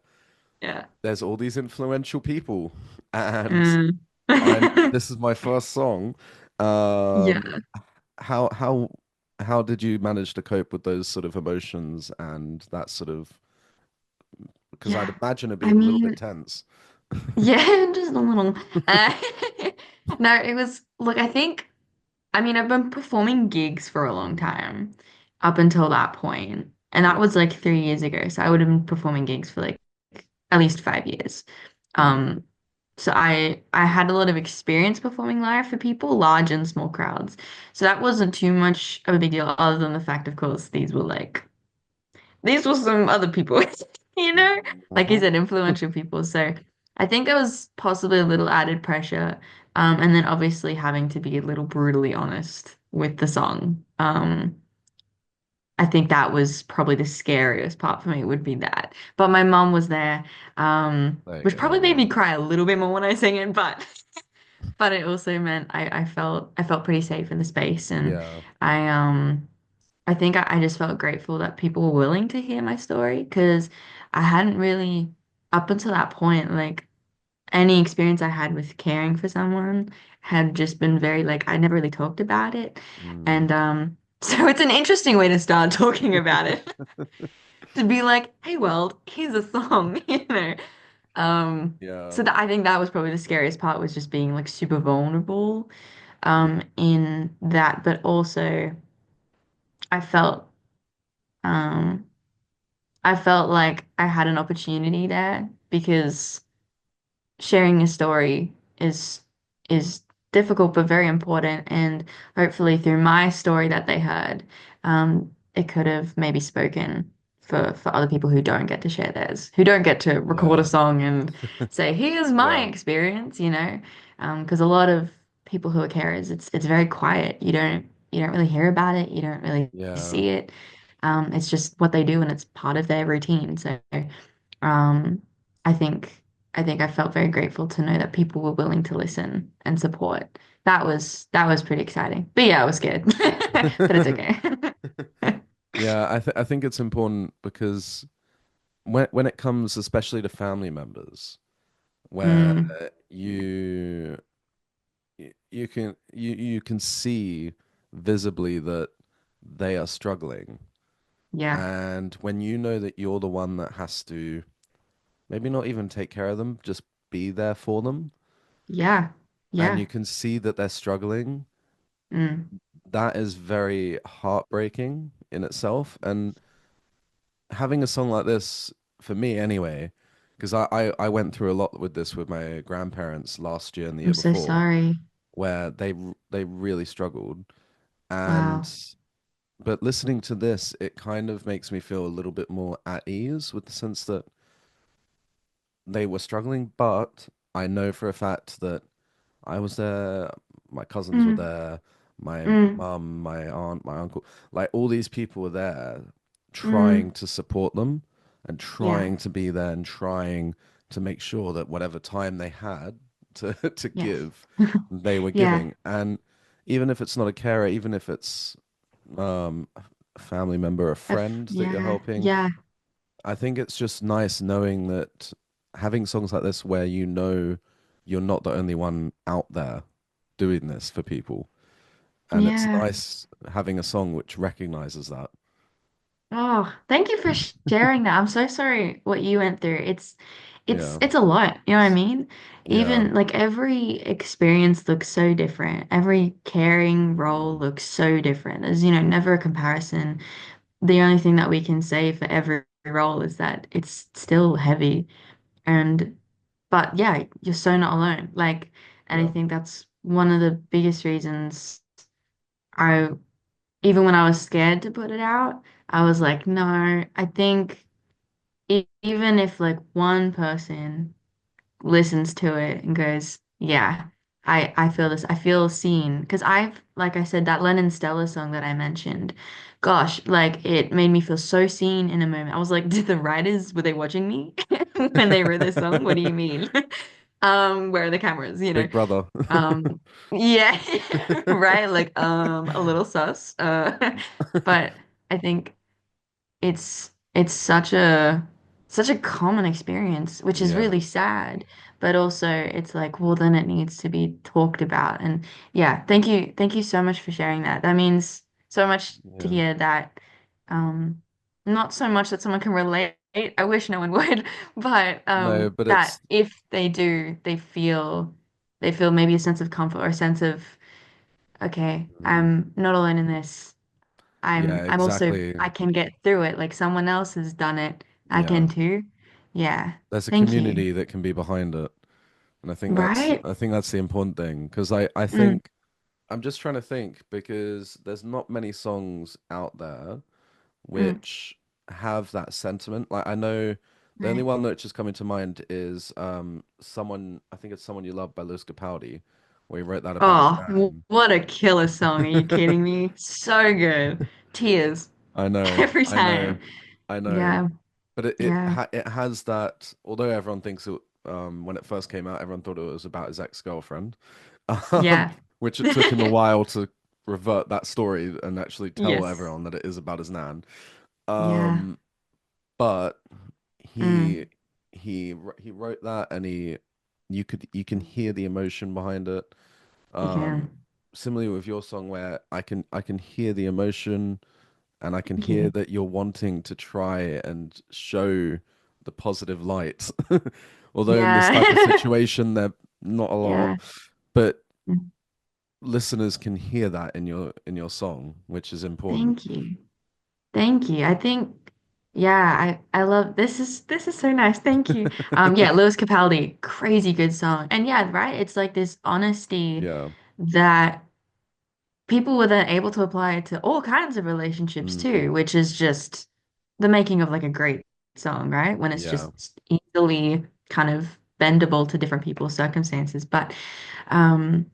Yeah. there's all these influential people and Mm. I'm this is my first song. Um, Yeah. how how how did you manage to cope with those sort of emotions and that sort of because I'd Yeah. imagine it'd be I a little bit mean, tense. yeah, just a little. Uh, no, it was, look, I mean, I've been performing gigs for a long Mm, time up until that point, and that yeah. was like 3 years ago. So I would have been performing gigs for like at least 5 years. Mm, Um, so I had a lot of experience performing live for people, large and small crowds. So that wasn't too much of a big deal, other than the fact, of course, these were some other people, you know, like you mhm. said, influential people. So I think there was possibly a little added pressure. And then obviously having to be a little brutally honest with the song. I think that was probably the scariest part for me would be that. But my mum was there, There you which go. probably made Yeah. me cry a little bit more when I sang it, but it also meant I felt pretty safe in the space and Yeah. I um I think I just felt grateful that people were willing to hear my story because I hadn't really, up until that point, like any experience I had with caring for someone had just been very like I never really talked about it. Mm. And so it's an interesting way to start talking about it. To be like, hey world, here's a song, you know. Yeah. So that I think that was probably the scariest part was just being like super vulnerable in that, but also I felt um I felt like I had an opportunity there because sharing a story is is difficult but very important. And hopefully through my story that they heard, it could have maybe spoken for other people who don't get to share theirs, who don't get to record a Yeah. song and say, "Here's my Yeah. experience," you know, because a lot of people who are carers, it's very quiet. You don't really hear about it. You don't really Yeah. see it. It's just what they do, and it's part of their routine. So, um, I think I felt very grateful to know that people were willing to listen and support. That was pretty exciting. But yeah, I was scared, but it's okay. Yeah, I think it's important because when it comes especially to family members where Mm, you you can see visibly that they are struggling. yeah, And when you know that you're the one that has to maybe not even take care of them, just be there for them, yeah, and you yeah. can see that they're struggling, Mm, that is very heartbreaking in itself. And having a song like this, for me anyway, because I went through a lot with this with my grandparents last year and the I'm year so before, sorry. where they really struggled. And Wow. but listening to this, it kind of makes me feel a little bit more at ease with the sense that they were struggling, but I know for a fact that I was there, my cousins were Mm, there, my mm, mum, my aunt, my uncle, like all these people were there trying mm. to support them and Yeah. trying to be there and trying to make sure that whatever time they had to to Yes. give, they were Yeah. giving. And even if it's not a carer, even if it's a family member, a friend that you're Yeah. helping, Yeah. I think it's just nice knowing that having songs like this where you know you're not the only one out there doing this for people. And it's Yeah. nice having a song which recognizes that. Oh, thank you for sharing that. I'm so sorry what you went through. It's Yeah. it's a lot, you know what I mean? Yeah. Even like every experience looks so different. Every caring role Mm. looks so different. There's, never a comparison. The only thing that we can say for every role is that it's still heavy. And but yeah, you're so not alone. Like, and I Yeah. think that's one of the biggest reasons I even when I was scared to put it out, I was like, no, I think even if like one person listens to it and goes, yeah, I feel this, I feel seen. Because like I said, that Lennon Stella song that I mentioned, gosh, like it made me feel so seen in a moment. I was like, did the writers, were they watching me when they wrote this song? What do you mean? Where are the cameras, you know? Big Brother. Um, yeah, right, like a little sus. But I think it's such a common experience, which is Yeah. really sad, but also it's like, well, then it needs to be talked about. And yeah, thank you so much for sharing that. That means so much to Yeah. hear that. Not so much that someone can relate. I wish no one would, but No, but that it's if they do, they feel maybe a sense of comfort or a sense of, okay, mm, I'm not alone in this. yeah, I'm also exactly. I can get through it. Like someone else has done it. I Yeah. can too. Yeah. There's a Thank you. community that can be behind it. And Right? I think that's the important thing because I Mm, think I'm just trying to think because there's not many songs out there mm, which have that sentiment. Like I know the only right. one that's just coming to mind is someone I think it's Someone You Love by Lewis Capaldi, where he wrote that about his Oh, nan. what a killer song. Are you kidding me? So good. Tears every I know, time. I know. Yeah. But Yeah. it has that although everyone thinks it when it first came out, everyone thought it was about his ex-girlfriend. Yeah. Which it took him a while to revert that story and actually tell Yes. everyone that it is about his nan. Yeah. Um, but Mm, he he wrote that and he you can hear the emotion behind it. you Um, can. similarly with your song where I can hear the emotion and I can Thank hear you. that you're wanting to try and show the positive light. Although in this type of Yeah. situation, they're not a lot, Yeah. but Mm, listeners can hear that in your song, which is important. thank you. Thank you. I think. Yeah, I love this is so nice. Thank you. Yeah, Lewis Capaldi, crazy good song. And yeah, right, it's like this honesty Yeah. that people were then able to apply it to all kinds of relationships Hmm. too, which is just the making of like a great song, right? When it's Yeah. just easily kind of bendable to different people's circumstances. But um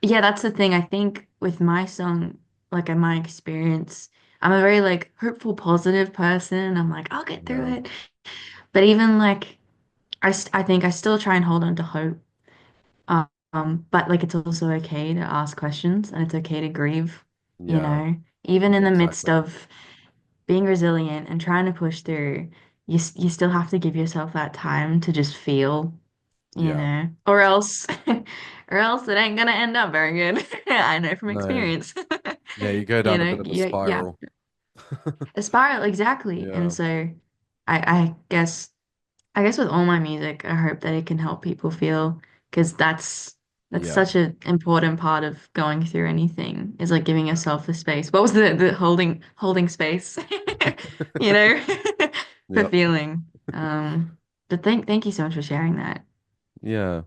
yeah, that's the thing. I think with my song, like in my experience, I'm a very like hopeful, positive person. I'm like, I'll get through Yeah. it. But even like I think I still try and hold on to hope. But like it's also okay to ask questions and it's okay to grieve, you Yeah. know, even in Yeah, the midst exactly. of being resilient and trying to push through, you still have to give yourself that time to just feel, you Yeah. know, or else or else it ain't gonna end up very good. I know from No. experience. Yeah, you go You down a know, bit of a yeah, spiral. a spiral exactly. And Yeah. so I guess with all my music, I hope that it can help people feel because that's Yeah. such an important part of going through anything is like giving yourself the space. What was the holding space, you know, for Yep. feeling. But thank you so much for sharing that. Yeah.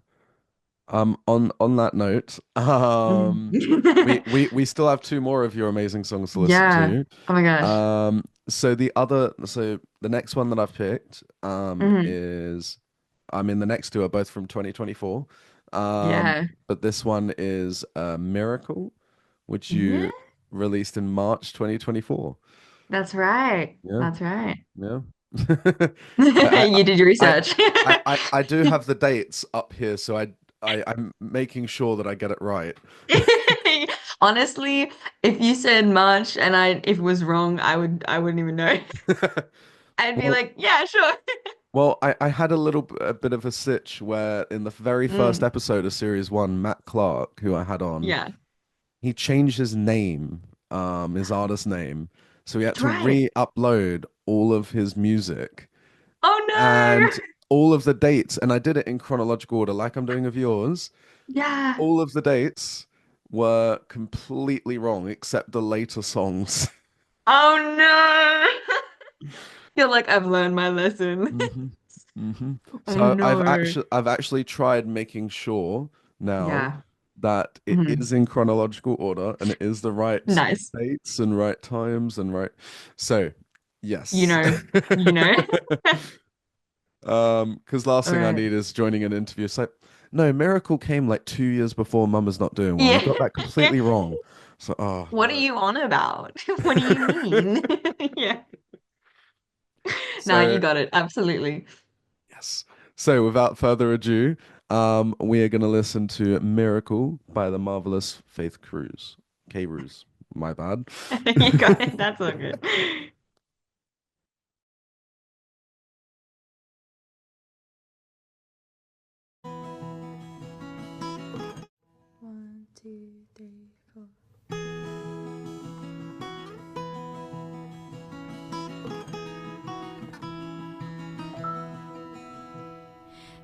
On that note, Mhm. we still have two more of your amazing songs to listen Yeah. to. Oh my gosh. So the next one that I've picked Hmm. is I mean the next two are both from 2024. Yeah. But this one is Miracle, which Yeah. you released in March 2024. That's right. Yeah, That's right. yeah. I, You did your I, research. I do have the dates up here, so I'm making sure that I get it right. Honestly, if you said March and if it was wrong, I wouldn't even know. I'd be Well, like, yeah, sure. I had a bit of a sitch where in the very first Mm, episode of series one, Matt Clark, who I had on, yeah. he changed his name, his artist name, so he had That's to right. re-upload all of his music Oh and no. all of the dates, and I did it in chronological order, like I'm doing of yours. Yeah. All of the dates were completely wrong except the later songs. Oh no. Feel like I've learned my lesson. Hmm. Hmm. Oh So no. I've actually tried making sure now Yeah. that it Mhm. is in chronological order and it is the right Nice. dates and right times and right. So, You yes. know. You know. Because last All thing I right. need is joining an interview. It's like, no, Miracle came like 2 years before Mama's Not Doing Well. You Yeah. got that completely wrong. So, oh What are no. you on about? What do you mean? Yeah. No, you So, got it. Absolutely. yes. So, without further ado, we are going to listen to Miracle by the marvelous Faith Cruz. Kayrooz. My bad. You got it. That's all good. 1, 2, 3, 4.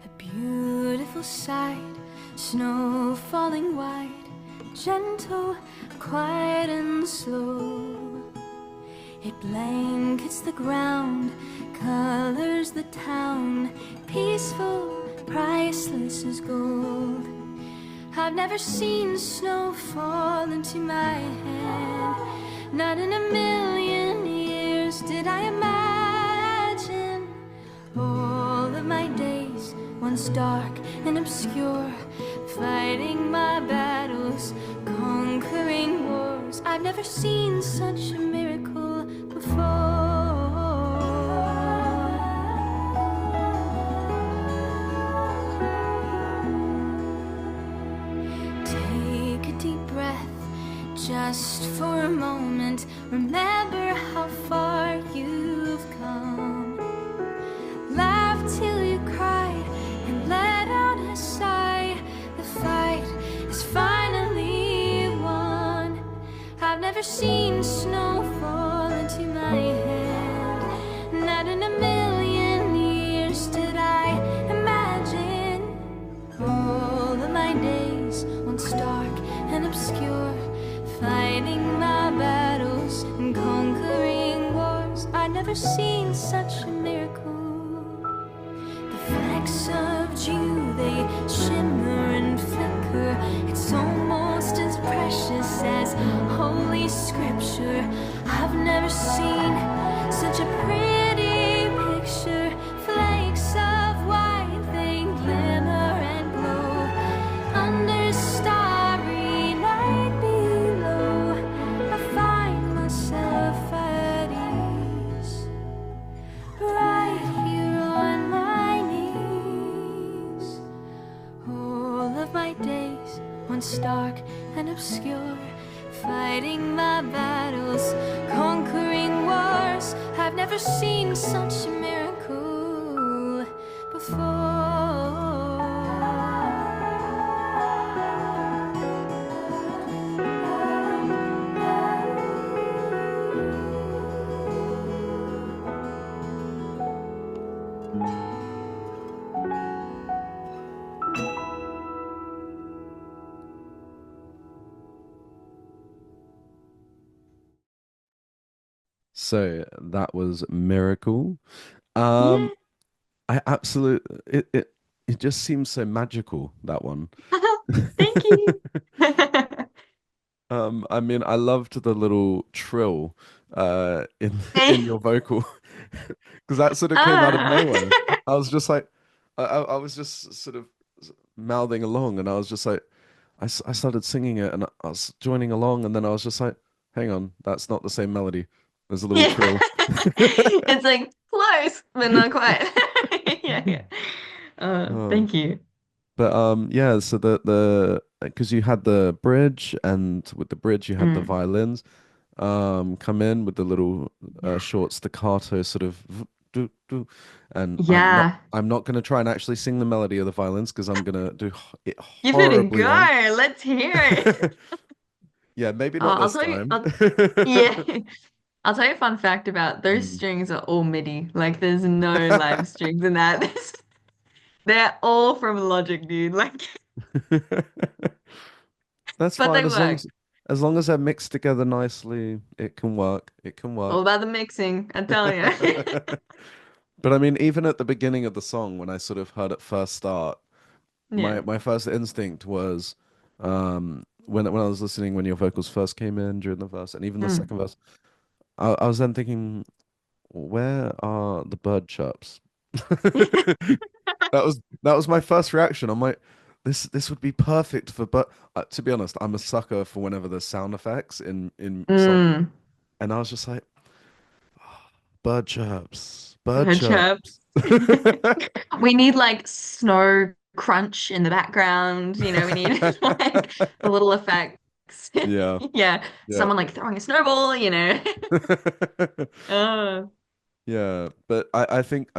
A beautiful sight, snow falling white, gentle, quiet and slow. It blankets the ground, colors the town, peaceful, priceless as gold. I've never seen snow fall into my hand. Not in a million years did I imagine all of my days once dark and obscure, fighting my battles, conquering wars. I've never seen such a miracle before. Take a deep breath, just for a moment. Remember how far you've come. Laugh till you cry and let out a sigh. The fight is finally won. I've never seen snow fall into my hand. Not in a million years did I imagine all of my days once dark and obscure, fighting my battles and conquering wars. I'd never seen scripture. I've never seen such a pretty picture. Flakes of white, they glimmer and glow under a starry night below. I find myself at ease, right here on my knees. All of my days, once dark and obscure, fighting my battles, conquering wars. I've never seen such a miracle before. So that was Miracle. Um, Yeah. I absolutely it just seems so magical, that one. Thank you. I mean, I loved the little trill in Hey. your vocal because that sort of came out of Ah. nowhere. I was just like, I was just sort of mouthing along, and I was just like, I started singing it, and I was joining along, and then I was just like, hang on, that's not the same melody. There's a little Yeah. trill. It's like close, but not quite. Yeah, yeah. Oh. Thank you. But yeah, so the because you had the bridge, and with the bridge you had the Mm. violins come in with the little Yeah. short staccato sort of do, do. And Yeah. I'm not gonna try and actually sing the melody of the violins because I'm gonna do it Give it a horribly wrong. go. Let's hear it. Yeah, maybe not I'll this tell you. time. Yeah. I'll tell you a fun fact about those Mm. strings are all MIDI. Like there's no live strings in that. They're all from Logic, dude. Like, That's but fine they work. as long as they're mixed together nicely, it can work. It can All work. about the mixing, I tell you. But I mean, even at the beginning of the song, when I sort of heard it first start, Yeah. my first instinct was when I was listening when your vocals first came in during the verse and even the Mm. second verse, I was then thinking, where are the bird chirps? That was my first reaction. I'm like, this would be perfect for but to be honest, I'm a sucker for whenever there's sound effects in song, Mm. and I was just like, bird chirps, bird Bird chirps. chirps. We need like snow crunch in the background. We need like the little effects. Yeah, Yeah. yeah. Someone like throwing a snowball. Oh, Yeah, but I think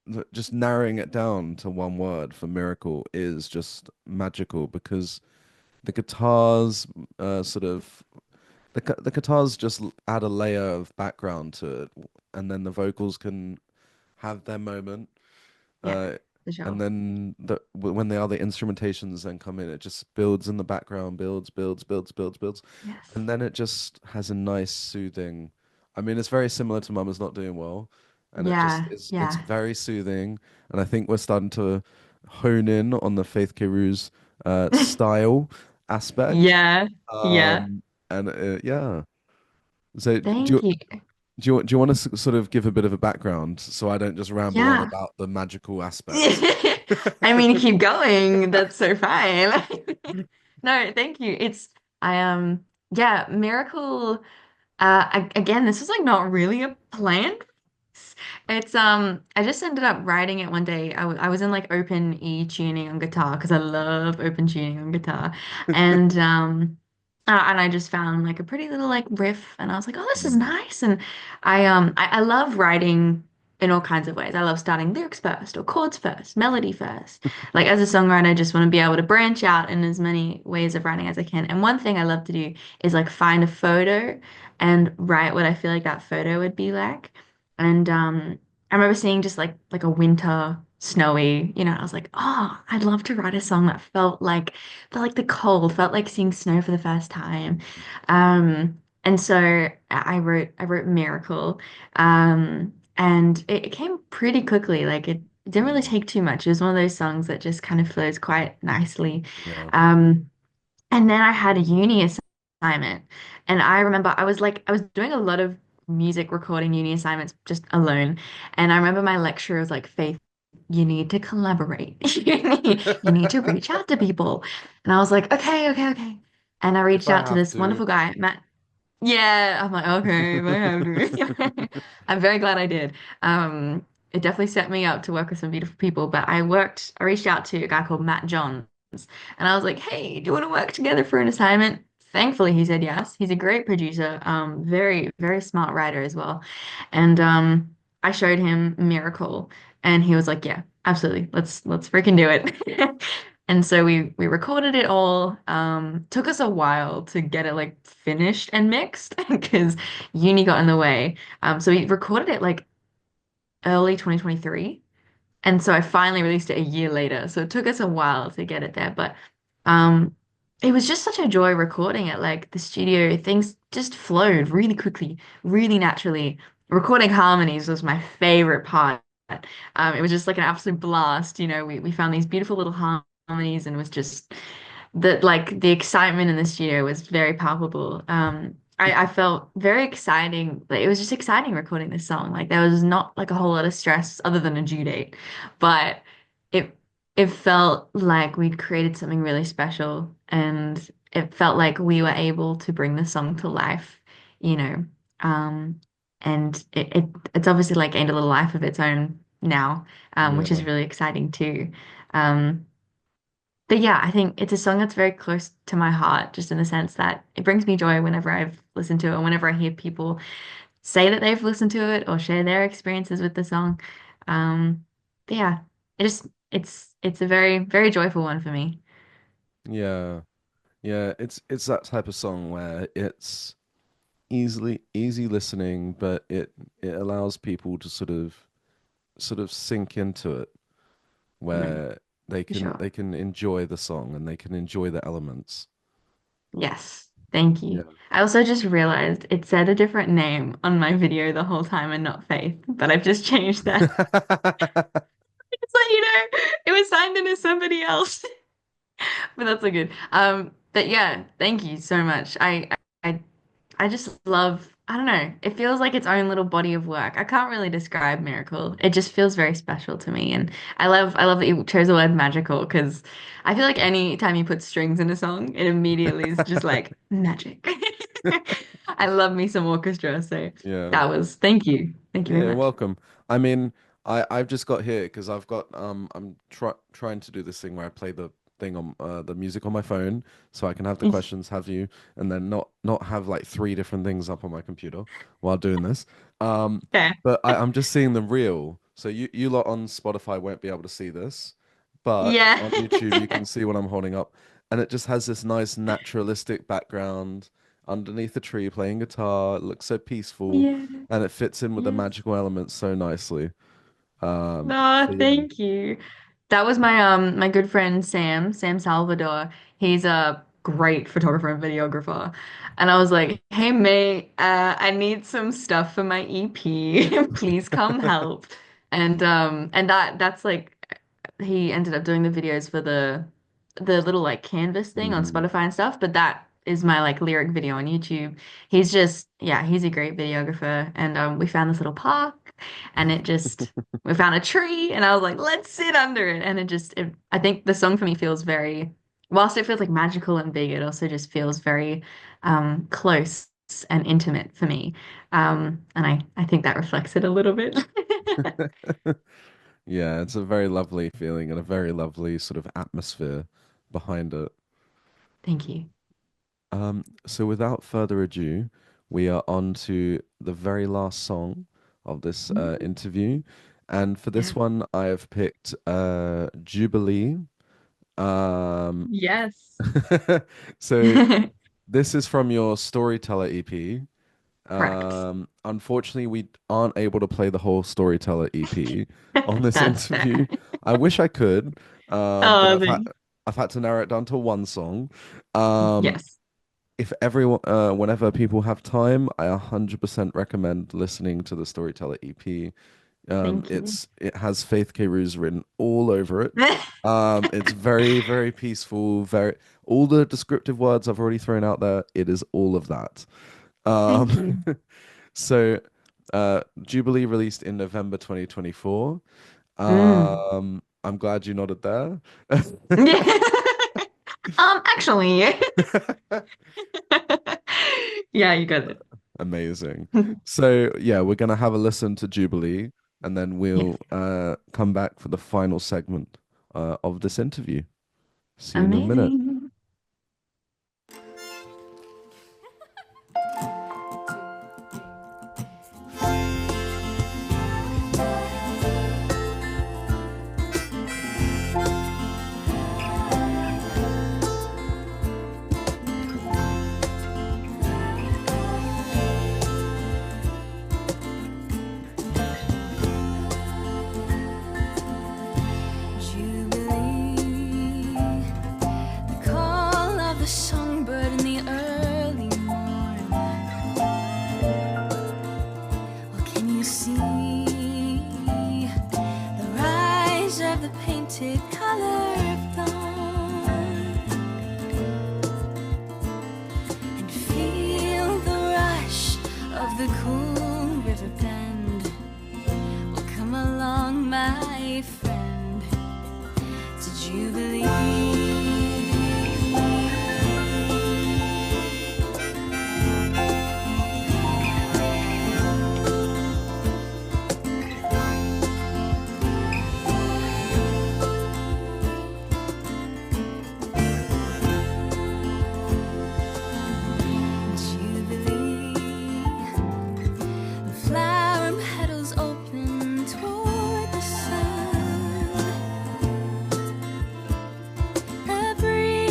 that just narrowing it down to one word for miracle is just magical because the guitars sort of the guitars just add a layer of background to it, and then the vocals can have their moment. yeah, Uh, for and sure. then when the other instrumentations then come in, it just builds in the background, builds, Yes. and then it just has a nice soothing. I mean, it's very similar to Mama's Not Doing Well, and it just Yeah. is. It's Yeah. very soothing, and I think we're starting to hone in on the Faith Kayrooz style aspect. Yeah. Yeah. Um, and yeah. So Thank you. do you want to sort of give a bit of a background so I don't just ramble on Yeah. about the magical aspects? I mean, keep going. That's so fine. No, thank you. Yeah, Miracle. Again, this was like not really a plan. I just ended up writing it one day. I was in like open E tuning on guitar because I love open tuning on guitar, and and I just found like a pretty little like riff, and I was like, oh, this is Mm, nice. And I love writing in all kinds of ways. I love starting lyrics first, or chords first, melody first. Like as a songwriter, I just want to be able to branch out in as many ways of writing as I can. And one thing I love to do is like find a photo and write what I feel like that photo would be like. And I remember seeing just like a winter snowy, I was like, oh, I'd love to write a song that felt like the cold, felt like seeing snow for the first time. And so I wrote Miracle. And it came pretty quickly. Like it didn't really mm, take too much. It was one of those songs that just kind of flows quite nicely. yeah. Um, and then I had a uni assignment assignment. And I remember I was doing a lot of music recording uni assignments just alone. And I remember my lecturer was like, Faith, you need to collaborate. You need to reach out to people. And I was like, okay, okay, okay. And I If reached I out to have this to. wonderful guy, Matt. Yeah, I'm like, okay, if I have to. I'm very glad I did. It definitely set me up to work with some beautiful people. But I reached out to a guy called Matt Johns, and I was like, hey, do you want to work together for an assignment? Thankfully, he said yes. He's a great producer, very, very smart writer as well. And I showed him Miracle, and he was like, yeah, absolutely. Let's freaking do it. And so we recorded it all. Took us a while to get it like finished and mixed because uni got in the way. So we recorded it like early 2023. And so I finally released it a year later. So it took us a while to get it there, but um it was just such a joy recording it. Like the studio, things just flowed really quickly, really naturally. Recording harmonies was my favorite part. It was just like an absolute blast. We found these beautiful little harmonies and it was just the excitement in the studio was very palpable. I felt very exciting. Like, it was just exciting recording this song. Like there was not like a whole lot of stress other than a due date, but it it felt like we'd created something really special, and it felt like we were able to bring the song to life, you know. Um, and it's obviously like gained a little life of its own now, which Yeah. is really exciting too. Um, but yeah, I think it's a song that's very close to my heart, just in the sense that it brings me joy whenever I've listened to it, and whenever I hear people say that they've listened to it or share their experiences with the song. But yeah, it's a very, very joyful one for me. Yeah. Yeah, it's that type of song where it's easy listening, but it allows people to sort of sink into it, No, where they for can sure. they can enjoy the song and they can enjoy the elements. Yes, thank you. Yeah. I also just realized it said a different name on my video the whole time and not Faith, but I've just changed that. It's like, it was signed in as somebody else. But that's so good. But yeah, thank you so much. I I just love, I don't know, it feels like its own little body of work. I can't really describe Miracle. It just feels very special to me. And I love that you chose the word magical because I feel like any time you put strings in a song, it immediately is just like magic. I love me some orchestra, so Yeah. thank you. Thank you Yeah, very you're much. welcome. I mean, I've just got here because I've got I'm trying to do this thing where I play the thing on the music on my phone so I can have the questions, have you, and then not have like three different things up on my computer while doing this. Um, Fair. but I'm just seeing the reel. So you lot on Spotify won't be able to see this, but Yeah. on YouTube you can see what I'm holding up, and it just has this nice naturalistic background underneath the tree playing guitar. It looks so peaceful Yeah. and it fits in with the Yes. magical elements so nicely. So No, yeah. thank you. That was my good friend Sam Salvador. He's a great photographer and videographer. And I was like, "Hey mate, I need some stuff for my EP. Please come help." And that's like he ended up doing the videos for the little like canvas thing on Mm. Spotify and stuff, but that is my like lyric video on YouTube. He's just yeah, he's a great videographer, and we found this little park, and we found a tree, and I was like, let's sit under it, and I think the song for me feels very, whilst it feels like magical and big, it also just feels very close and intimate for me, and I think that reflects it a little bit. Yeah, it's a very lovely feeling and a very lovely sort of atmosphere behind it. Thank you. So without further ado, we are on to the very last song of this interview. And for Yeah. this one, I have picked Jubilee. Um, Yes. so this is from your Storyteller EP. Correct. Unfortunately, we aren't able to play the whole Storyteller EP on this That's fair. interview. I wish I could, but Oh, thanks. I've had to narrow it down to one song. Um, Yes. if everyone, whenever people have time, I 100% recommend listening to the Storyteller EP. Thank you. It has Faith Kayrooz written all over it. It's very, very peaceful, very all the descriptive words I've already thrown out there, it is all of that. Thank Um, you. so Jubilee released in November 2024. Mm. I'm glad you nodded there. Yeah. Actually, yeah, you got it. Amazing. So yeah, we're gonna have a listen to Jubilee, and then Yes. we'll come back for the final segment of this interview. See you in a minute. Amazing. Jubilee, the call of the songbird in the early morn. Well, can you see the rise of the painted color of dawn? And feel the rush of the cool river bend. Well, come along, my friend, to Jubilee. Jubilee, the flower petals open toward the sun. A breeze,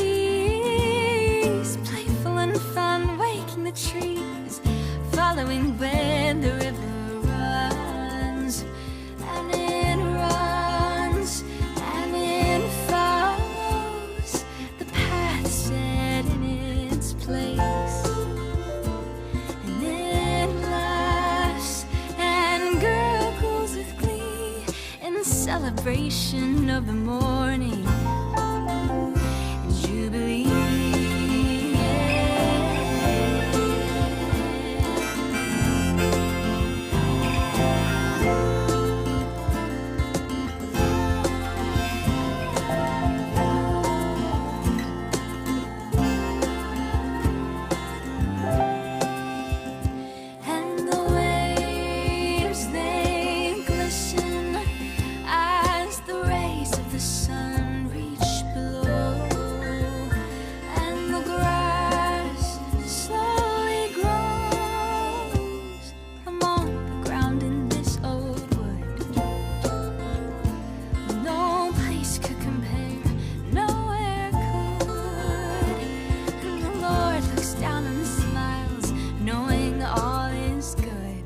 playful and fun, waking the trees, following where the river runs. And it runs, and it follows the path set in its place. And it laughs and gurgles with glee in celebration of the morning. Jubilee. And the waves, they glisten as the rays of the sun reach below. And the grass slowly grows among the ground in this old wood. No place could compare, nowhere could. And the Lord looks down and smiles, knowing all is good,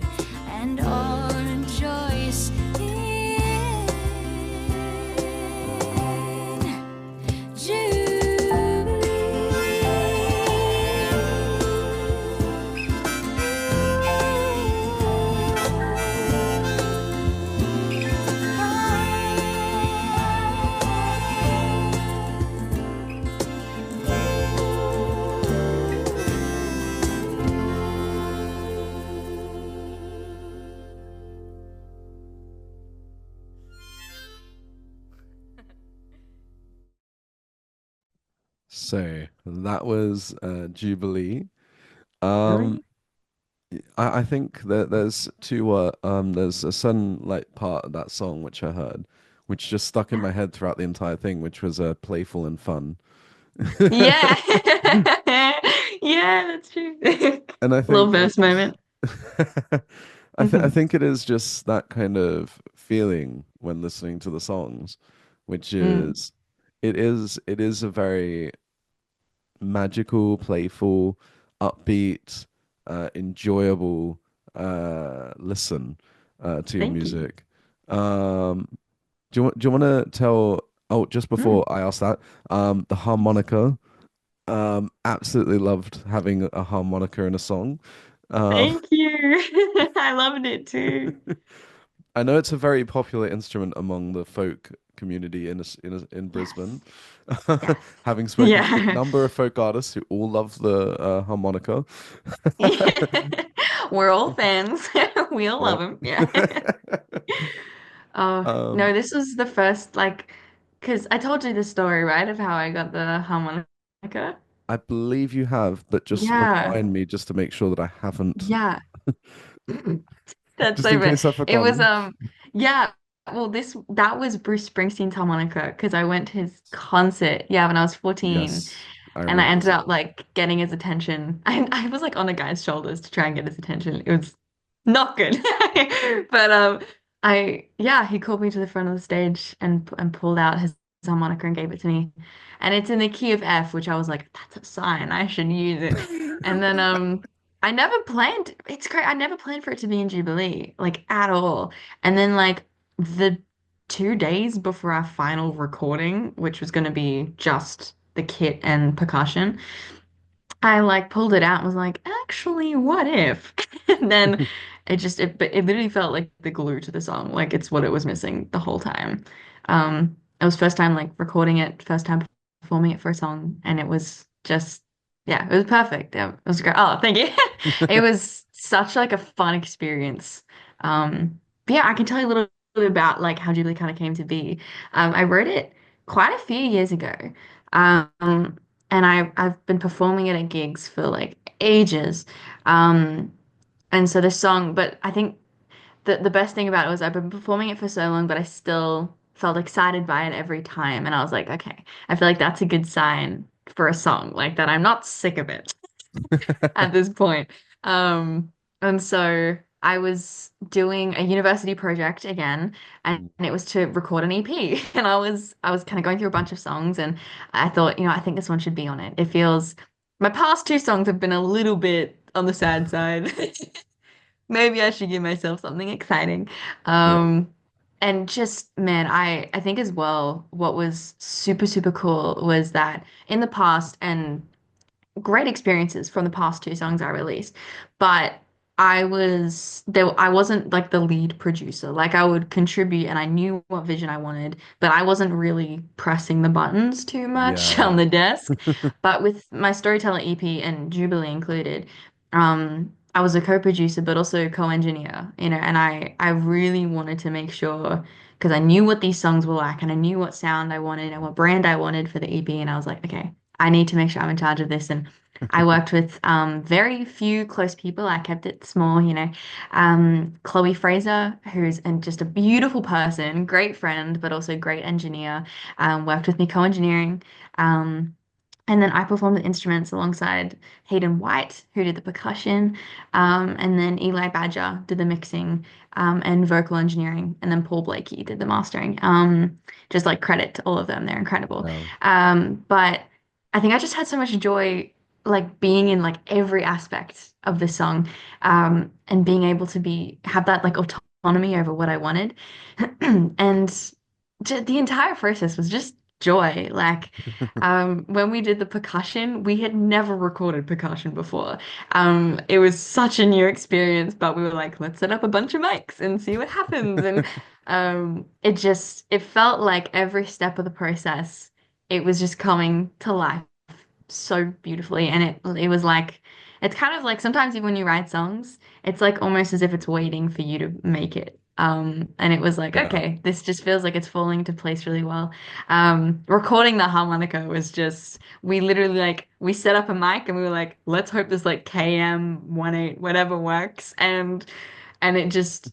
and all rejoice in So that was Jubilee. Um, Really? I think that there's a certain like part of that song which I heard, which just stuck in Yeah. my head throughout the entire thing, which was playful and fun. Yeah. Yeah, that's true. And I Little think verse moment. I Hmm. think it is just that kind of feeling when listening to the songs, which Mm. is it is a very magical, playful, upbeat, enjoyable listen to your Thank you. music. Um, do you want to tell? Oh, just Mm. before I ask that, the harmonica. Absolutely loved having a harmonica in a song. Um, Thank you. I loved it too. I know it's a very popular instrument among the folk community in Brisbane. Yes. Yes. Having spoken to a Yeah. number of folk artists who all love the harmonica. We're all fans. We all Yeah. love him. Yeah. Oh, Um, no, this was the first, like, because I told you the story, right, of how I got the harmonica. I believe you have, but just Yeah. remind me just to make sure that I haven't, Yeah. That's just so in bad. case I've It was forgotten. yeah, well this that was Bruce Springsteen's harmonica because I went to his concert, yeah, when I was 14 Yes, I and I remember ended this up now. like getting his attention. I was like on a guy's shoulders to try and get his attention. It was not good. But I yeah, he called me to the front of the stage and pulled out his harmonica and gave it to me. And it's in the key of F, which I was like, that's a sign, I should use it. And then I never planned, it's great. I never planned for it to be in Jubilee, like at all. And then like the 2 days before our final recording, which was going to be just the kit and percussion, I like pulled it out and was like, actually, what if? And then it literally felt like the glue to the song. Like it's what it was missing the whole time. It was first time like recording it, first time performing it for a song, and it was just yeah, it was perfect. Yeah, it was great. Oh, thank you. It was such like a fun experience. But yeah, I can tell you a little bit about like how Jubilee kind of came to be. I wrote it quite a few years ago. Um, and I've been performing it at gigs for like ages. Um, and so this song, but I think the best thing about it was I've been performing it for so long, but I still felt excited by it every time. And I was like, okay, I feel like that's a good sign for a song, like that I'm not sick of it at this point. And so I was doing a university project again, and it was to record an EP. And I was kind of going through a bunch of songs, and I thought, I think this one should be on it. It feels my past two songs have been a little bit on the sad side. Maybe I should give myself something exciting. Yeah, Um, and just man, I think as well, what was super, super cool was that in the past, and great experiences from the past two songs I released, but I wasn't like the lead producer. Like I would contribute and I knew what vision I wanted, but I wasn't really pressing the buttons too much yeah. on the desk. But with my Storyteller EP and Jubilee included, I was a co-producer but also co-engineer, and I really wanted to make sure because I knew what these songs were like and I knew what sound I wanted and what brand I wanted for the EP, and I was like, okay, I need to make sure I'm in charge of this. And I worked with very few close people. I kept it small, Chloe Fraser, who's and just a beautiful person, great friend, but also great engineer, worked with me co-engineering. Um, and then I performed the instruments alongside Hayden White, who did the percussion. And then Eli Badger did the mixing and vocal engineering. And then Paul Blakey did the mastering. Just like credit to all of them. They're incredible. Wow. But I think I just had so much joy like being in like every aspect of the song and being able to have that like autonomy over what I wanted. And the entire process was just joy. Like when we did the percussion, we had never recorded percussion before. It was such a new experience, but we were like, let's set up a bunch of mics and see what happens. And it felt like every step of the process, it was just coming to life so beautifully. And it was like it's kind of like sometimes even when you write songs, it's like almost as if it's waiting for you to make it. And it was like, Yeah. okay, this just feels like it's falling into place really well. Recording the harmonica was just we literally like we set up a mic and we were like, let's hope this like KM 18 whatever works. And it just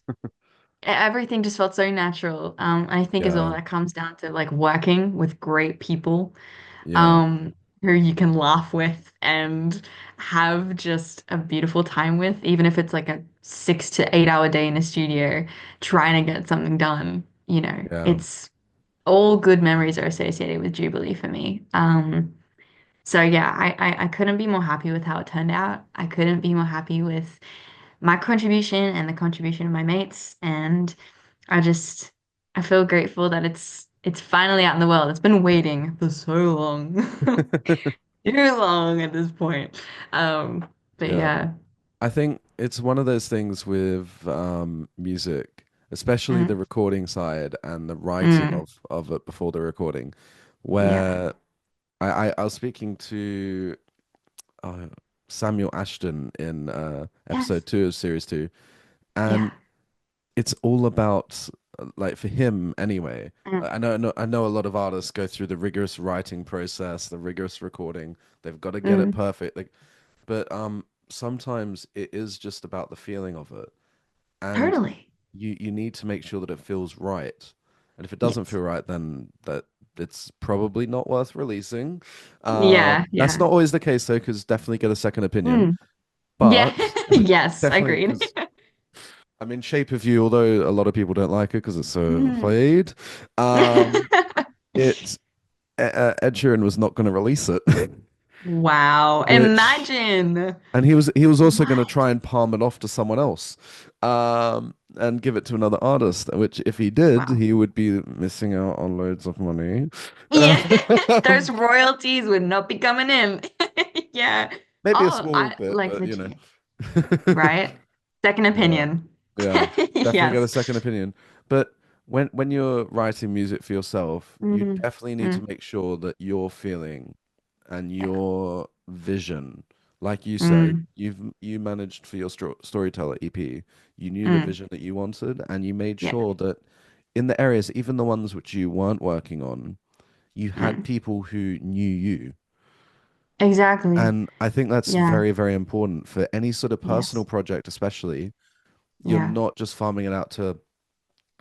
everything just felt so natural. I think as well Yeah. that comes down to like working with great people Yeah. um, who you can laugh with and have just a beautiful time with, even if it's like a 6 to 8 hour day in a studio trying to get something done. Yeah. It's all good memories are associated with Jubilee for me. So yeah, I couldn't be more happy with how it turned out. I couldn't be more happy with my contribution and the contribution of my mates, and I just I feel grateful that it's finally out in the world. It's been waiting for so long. Too long at this point. But Yeah. yeah. I think it's one of those things with music, especially the Mm, recording side and the writing mm, of it before the recording, yeah. where I was speaking to uh, Samuel Ashton in Yes. episode 2 of series 2, Yeah. and it's all about like for him anyway. Mm, I know a lot of artists go through the rigorous writing process, the rigorous recording. They've got to get it mm, perfect. Like, but sometimes it is just about the feeling of it, and totally. you need to make sure that it feels right. And if it doesn't Yes. feel right, then that it's probably not worth releasing. Yeah. That's Yeah. not always the case though, because definitely get a second opinion. Mm, yeah. But Yes. definitely Agreed. because I mean, Shape of You, although a lot of people don't like it because it's so Mm. overplayed, um, it Ed Sheeran was not going to release it, Wow. which Imagine. and he was also going to What? try and palm it off to someone else, and give it to another artist. Which, if he did, Wow. he would be missing out on loads of money. Yeah. Those royalties would not be coming in. Yeah. Maybe a Oh, small I bit, like but you know. legit. Right? Second Yeah. opinion. Yeah. Definitely get a Yes. second opinion. But when you're writing music for yourself, you Mm, definitely need to mm, make sure that your feeling and yeah. your vision, like you said, Mm, you managed for your storyteller EP, you knew the mm, vision that you wanted, and you made yeah. sure that in the areas, even the ones which you weren't working on, you had Mm, people who knew you. exactly. And I think that's Yeah. very, very important for any sort of personal Yes. project, especially. You're Yeah. not just farming it out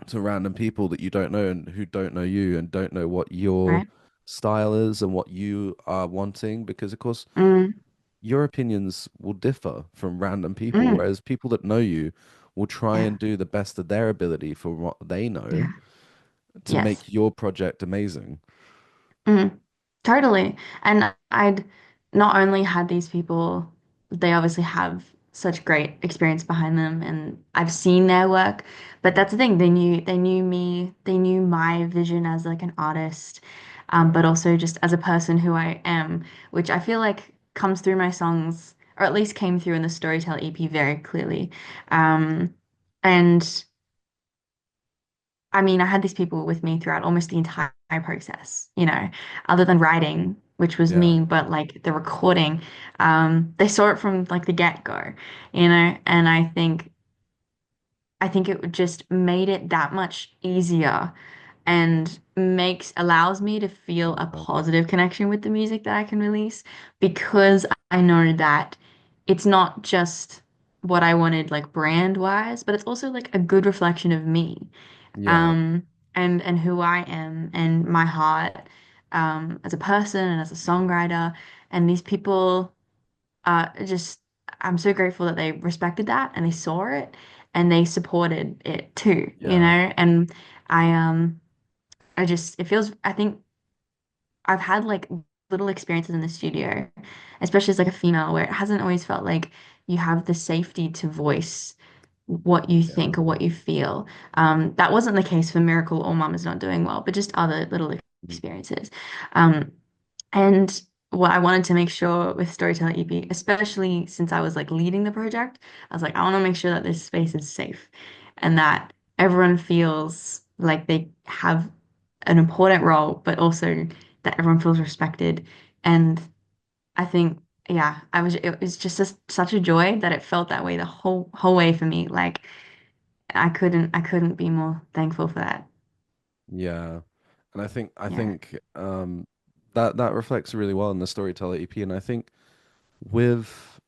to random people that you don't know and who don't know you and don't know what your Right. style is and what you are wanting, because of course Mm, your opinions will differ from random people, mm, whereas people that know you will try yeah. and do the best of their ability for what they know Yeah. to Yes. make your project amazing. Mm, totally. And I'd not only had these people, they obviously have such great experience behind them and I've seen their work, but that's the thing, they knew me, they knew my vision as like an artist, but also just as a person who I am, which I feel like comes through my songs, or at least came through in the Storytell EP very clearly. Um, and I mean, I had these people with me throughout almost the entire process, other than writing, which was Yeah. me, but like the recording, they saw it from like the get-go, and I think it would just made it that much easier and allows me to feel a Yeah. positive connection with the music that I can release because I know that it's not just what I wanted like brand wise, but it's also like a good reflection of me Yeah. um, and who I am and my heart as a person and as a songwriter. And these people just, I'm so grateful that they respected that and they saw it and they supported it too, Yeah. And I just, it feels, I think I've had like little experiences in the studio, especially as like a female, where it hasn't always felt like you have the safety to voice what you Yeah. think or what you feel. That wasn't the case for Miracle or Mama's Not Doing Well, but just other little Mhm. experiences. Um, and what I wanted to make sure with Storyteller EP, especially since I was like leading the project, I was like, I want to make sure that this space is safe and that everyone feels like they have an important role, but also that everyone feels respected. And I think, yeah, it was just such a joy that it felt that way the whole way for me. Like I couldn't be more thankful for that. Yeah. And I Yeah. think that that reflects really well in the Storyteller EP. And I think with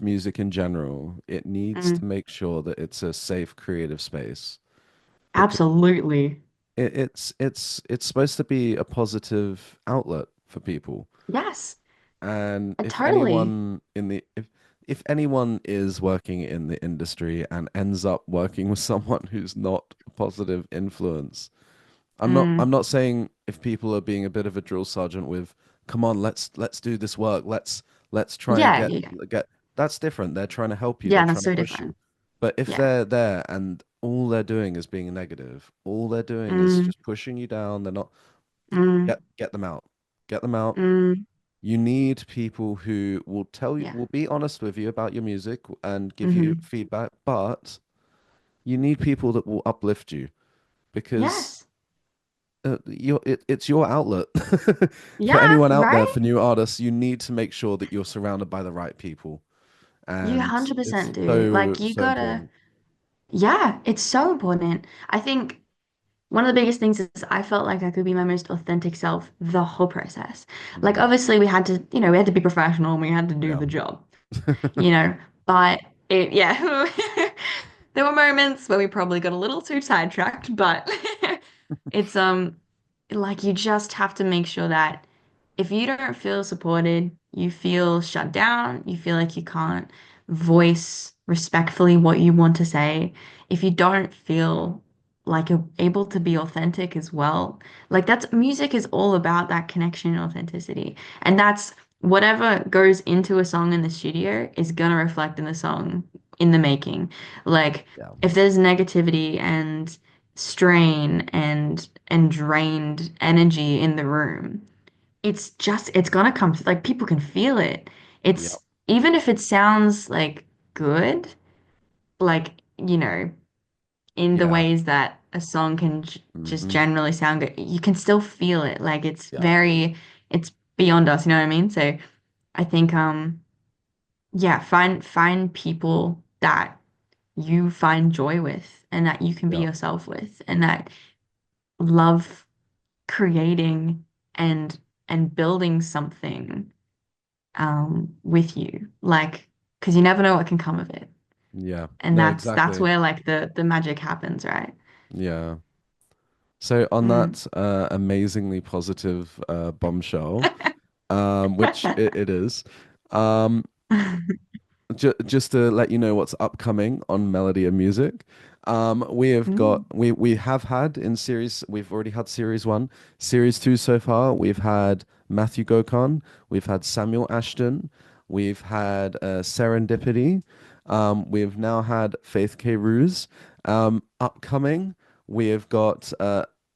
music in general, it needs to Mm, make sure that it's a safe creative space because absolutely. it's supposed to be a positive outlet for people. Yes. And if Totally. anyone in the if anyone is working in the industry and ends up working with someone who's not a positive influence, I'm Mm. not saying if people are being a bit of a drill sergeant with, come on, let's do this work. Let's try and Yeah, yeah. get that's different. They're trying to help you. They're Yeah, that's trying to so push you. different. But if Yeah. they're there and all they're doing is being negative, all they're doing is Mm, just pushing you down. They're not mm, get them out. Get them out. mm, You need people who yeah. will be honest with you about your music and give you Hmm. feedback, but You need people that will uplift you because Yes. it's your outlet. For Yeah, anyone out there, right? for new artists, you need to make sure that you're surrounded by the right people, You and it's 100% do. so Like you so gotta, important. yeah, it's so important. I think one of the biggest things is I felt like I could be my most authentic self the whole process. Like Mm, obviously we had to, we had to be professional and we had to do yeah. the job, you know, but yeah, there were moments where we probably got a little too sidetracked, but it's like you just have to make sure that if you don't feel supported, you feel shut down, you feel like you can't voice respectfully what you want to say, if you don't feel like you're able to be authentic as well, like that's music is all about that connection and authenticity. And that's whatever goes into a song in the studio is gonna reflect in the song in the making. Like Yeah. if there's negativity and strain and drained energy in the room, it's gonna come like people can feel it. Yeah. It's even if it sounds like good, like, in the Yeah. ways that a song can just Hmm. generally sound good, you can still feel it. Like Yeah. it's beyond us, you know what I mean? So I think yeah, find people that you find joy with and that you can be Yeah. yourself with and that love creating and building something with you, like, because you never know what can come of it, Yeah. and No, that's exactly. where like the magic happens, right? Yeah. So on Mm. that amazingly positive bombshell, which it is, um, just to let you know what's upcoming on Melody of Music. Mm. We have had in series, we've already had series one, series two so far. We've had Matthew Gokon, we've had Samuel Ashton, we've had Serendipity, we've now had Faith Kayrooz. Upcoming, we have got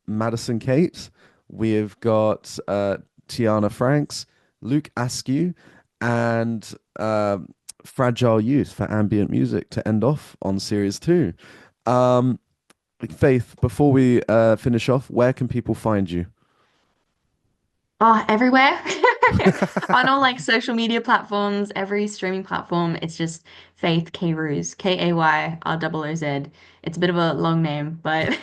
Madison Kate, we have got Tiana Franks, Luke Askew, and Fragile Youth for ambient music to end off on series two. Um, Faith, before we finish off, where can people find you? Oh, everywhere. On all like social media platforms, every streaming platform, it's just Faith Kayrooz, Kayrooz. It's a bit of a long name, but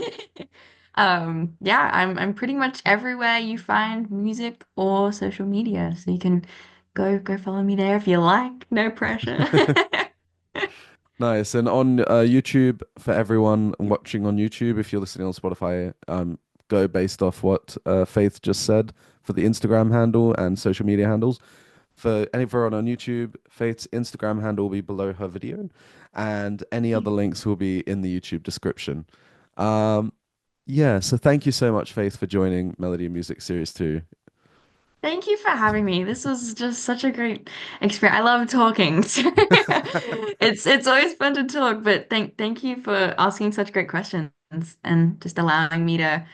yeah, I'm pretty much everywhere you find music or social media. So you can go follow me there if you like. No pressure. Nice. And on YouTube, for everyone watching on YouTube, if you're listening on Spotify, go based off what Faith just said for the Instagram handle and social media handles. For anyone on YouTube, Faith's Instagram handle will be below her video, and any other links will be in the YouTube description. Um, yeah, so thank you so much, Faith, for joining Melody of Music Series 2. Thank you for having me. This was just such a great experience. I love talking. It's always fun to talk, but thank you for asking such great questions and just allowing me to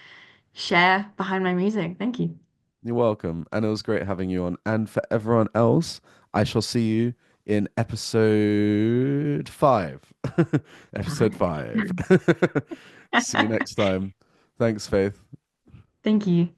share behind my music. Thank you. You're welcome. And it was great having you on. And for everyone else, I shall see you in episode five. Episode five. See you next time. Thanks, Faith. Thank you.